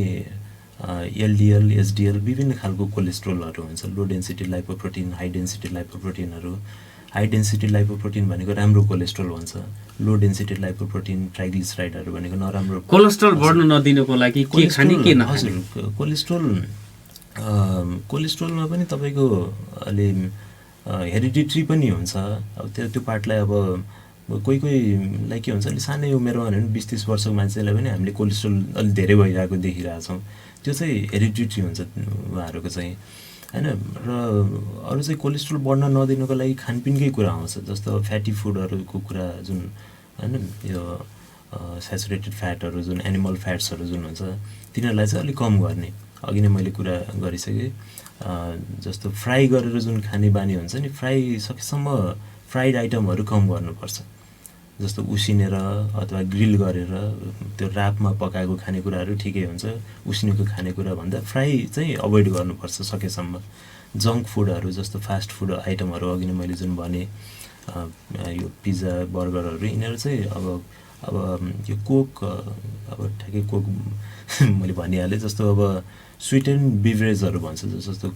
एलडिएल, एसडिएल विभिन्न खालको कोलेस्ट्रोलहरू हुन्छ। Low density lipoprotein, high density लाइपोप्रोटिनहरू। हाई डेन्सिटी लाइपोप्रोटिन भनेको राम्रो कोलेस्ट्रोल हुन्छ, लो डेन्सिटी लाइपोप्रोटिन ट्राइग्लिसराइडहरू भनेको नराम्रो। कोलेस्ट्रोल बढ्न नदिनुको लागि के खाने के नखाने? हजुर, कोलेस्ट्रोलमा पनि तपाईँको अलि हेरिडिट्री पनि हुन्छ। अब त्यो पार्टलाई अब कोहीलाई के हुन्छ, अलि सानै उमेरमा भने 20-30 वर्षको मान्छेलाई पनि हामीले कोलेस्ट्रोल अलिक धेरै भइरहेको देखिरहेछौँ। त्यो चाहिँ हेरिडिट्री हुन्छ उहाँहरूको चाहिँ होइन। र अरू चाहिँ कोलेस्ट्रोल बढ्न नदिनुको लागि खानपिनकै कुरा आउँछ। जस्तो फ्याटी फुडहरूको कुरा जुन होइन, यो सेचुरेटेड फ्याटहरू जुन एनिमल फ्याट्सहरू जुन हुन्छ तिनीहरूलाई चाहिँ अलिक कम गर्ने। अघि नै मैले कुरा गरिसकेँ। जस्तो फ्राई गरेर जुन खाने बानी हुन्छ नि, सकेसम्म फ्राइड आइटमहरू कम गर्नुपर्छ। जस्तो उसिनेर अथवा ग्रिल गरेर त्यो रापमा पकाएको खानेकुराहरू ठिकै हुन्छ। उसिनेको खानेकुरा भन्दा फ्राई चाहिँ अभोइड गर्नुपर्छ सकेसम्म। जङ्क फुडहरू जस्तो फास्ट फुड आइटमहरू अघि नै मैले जुन भने यो पिज्जा, बर्गरहरू यिनीहरू चाहिँ अब यो कोक, अब ठ्याक्कै कोक मैले भनिहालेँ। जस्तो अब स्विट एन्ड बिभरेजहरू भन्छ, जस्तो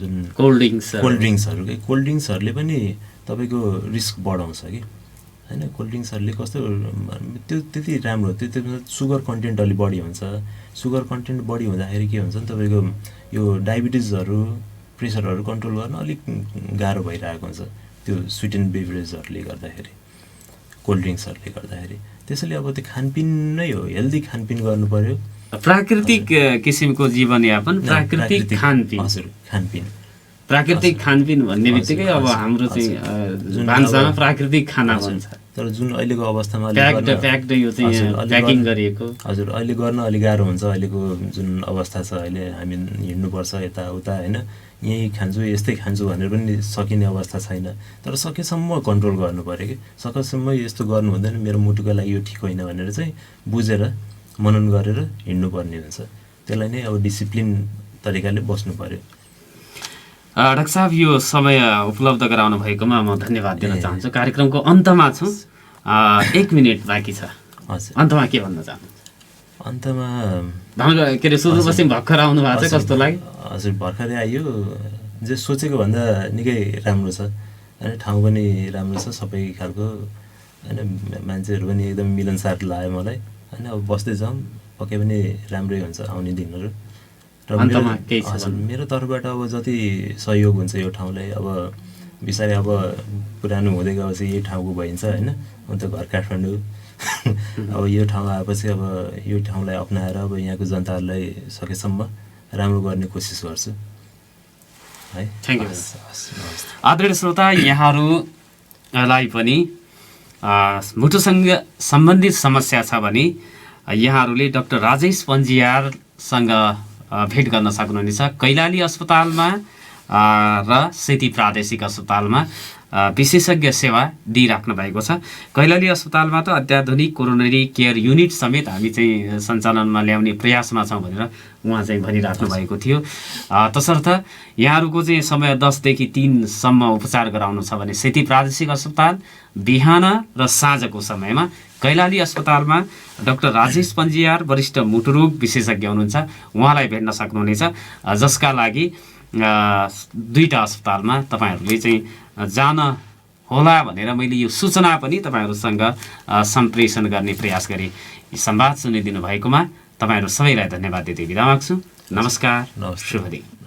जुन कोल्ड ड्रिङ्क्सहरूले पनि तपाईँको रिस्क बढाउँछ कि होइन। कोल्ड ड्रिङ्क्सहरूले कस्तो त्यो त्यति राम्रो, त्यो सुगर कन्टेन्ट अलिक बढी हुन्छ। सुगर कन्टेन्ट बढी हुँदाखेरि के हुन्छ नि तपाईँको यो डायबिटिजहरू, प्रेसरहरू कन्ट्रोल गर्न अलिक गाह्रो भइरहेको हुन्छ त्यो स्विट एन्ड बिभरेजहरूले गर्दाखेरि, कोल्ड ड्रिङ्क्सहरूले गर्दाखेरि। त्यसैले अब त्यो खानपिन नै हो, हेल्दी खानपिन गर्नु पऱ्यो। प्राकृतिक किसिमको जीवनयापन, प्राकृतिक खानपिन। हजुर, खानपिन, प्राकृतिक खानपिन भन्ने बित्तिकै अब हाम्रो चाहिँ भान्सामा प्राकृतिक खाना भन्छ। तर जुन अहिलेको अवस्थामा प्याक्ड यो चाहिँ प्याकिङ गरिएको, हजुर अहिले गर्न अलिक गाह्रो हुन्छ। अहिलेको जुन अवस्था छ, अहिले हामी हिँड्नुपर्छ यताउता होइन, यहीँ खान्छु यस्तै खान्छु भनेर पनि सकिने अवस्था छैन। तर सकेसम्म कन्ट्रोल गर्नु पऱ्यो कि सकेसम्म यस्तो गर्नु हुँदैन, मेरो मुटुको लागि यो ठिक होइन भनेर चाहिँ बुझेर मनन गरेर हिँड्नुपर्ने हुन्छ। त्यसलाई नै अब डिसिप्लिन तरिकाले बस्नु पऱ्यो। डाक्टर साहब, यो समय उपलब्ध गराउनु भएकोमा म धन्यवाद दिन चाहन्छु। कार्यक्रमको अन्तमा छौँ, 1 मिनट बाँकी छ। हजुर, अन्तमा के भन्न चाहनुहुन्छ? अन्तमा के अरे सुदूरपश्चिम भर्खर आउनु भएको छ, कस्तो लाग्यो? हजुर, भर्खरै आइयो। जे सोचेको भन्दा निकै राम्रो छ होइन। ठाउँ पनि राम्रो छ सबै खालको होइन। मान्छेहरू पनि एकदम मिलनसार लाग्यो मलाई होइन। अब बस्दै जाउँ, पक्कै पनि राम्रै हुन्छ आउने दिनहरू। र मेरो तर्फबाट अब जति सहयोग हुन्छ यो ठाउँलाई, अब बिस्तारै अब पुरानो हुँदै गएपछि यही ठाउँको भइन्छ होइन। अन्त घर काठमाडौँ अब यो ठाउँ आएपछि अब यो ठाउँलाई अप्नाएर अब यहाँको जनताहरूलाई सकेसम्म राम्रो गर्ने कोसिस गर्छु है। Thank you. आदरणीय श्रोता, यहाँहरूलाई पनि मुटुसँग सम्बन्धित समस्या छ भने यहाँहरूले डाक्टर राजेश पन्जियारसँग भेट गर्न सक्नुहुनेछ। कैलाली अस्पतालमा र सेती प्रादेशिक अस्पतालमा विशेषज्ञ सेवा दिइराख्नु भएको छ। कैलाली अस्पतालमा त अत्याधुनिक कोरोनरी केयर युनिट समेत हामी चाहिँ सञ्चालनमा ल्याउने प्रयासमा छौँ भनेर उहाँ चाहिँ भनिराख्नु भएको थियो। तसर्थ यहाँहरूको चाहिँ समय 10 देखि 3 सम्म उपचार गराउनु छ भने सेती प्रादेशिक अस्पताल बिहान र साँझको समयमा, कैलाली अस्पतालमा डाक्टर राजेश पन्जियार वरिष्ठ मुटुरोग विशेषज्ञ हुनुहुन्छ, उहाँलाई भेट्न सक्नुहुनेछ। जसका लागि 2टा अस्पतालमा तपाईँहरूले चाहिँ जान होला भनेर मैले यो सूचना पनि तपाईँहरूसँग सम्प्रेषण गर्ने प्रयास गरेँ। संवाद सुनिदिनु भएकोमा तपाईँहरू सबैलाई धन्यवाद दिँदै बिदा माग्छु। नमस्कार, शुभ दिन।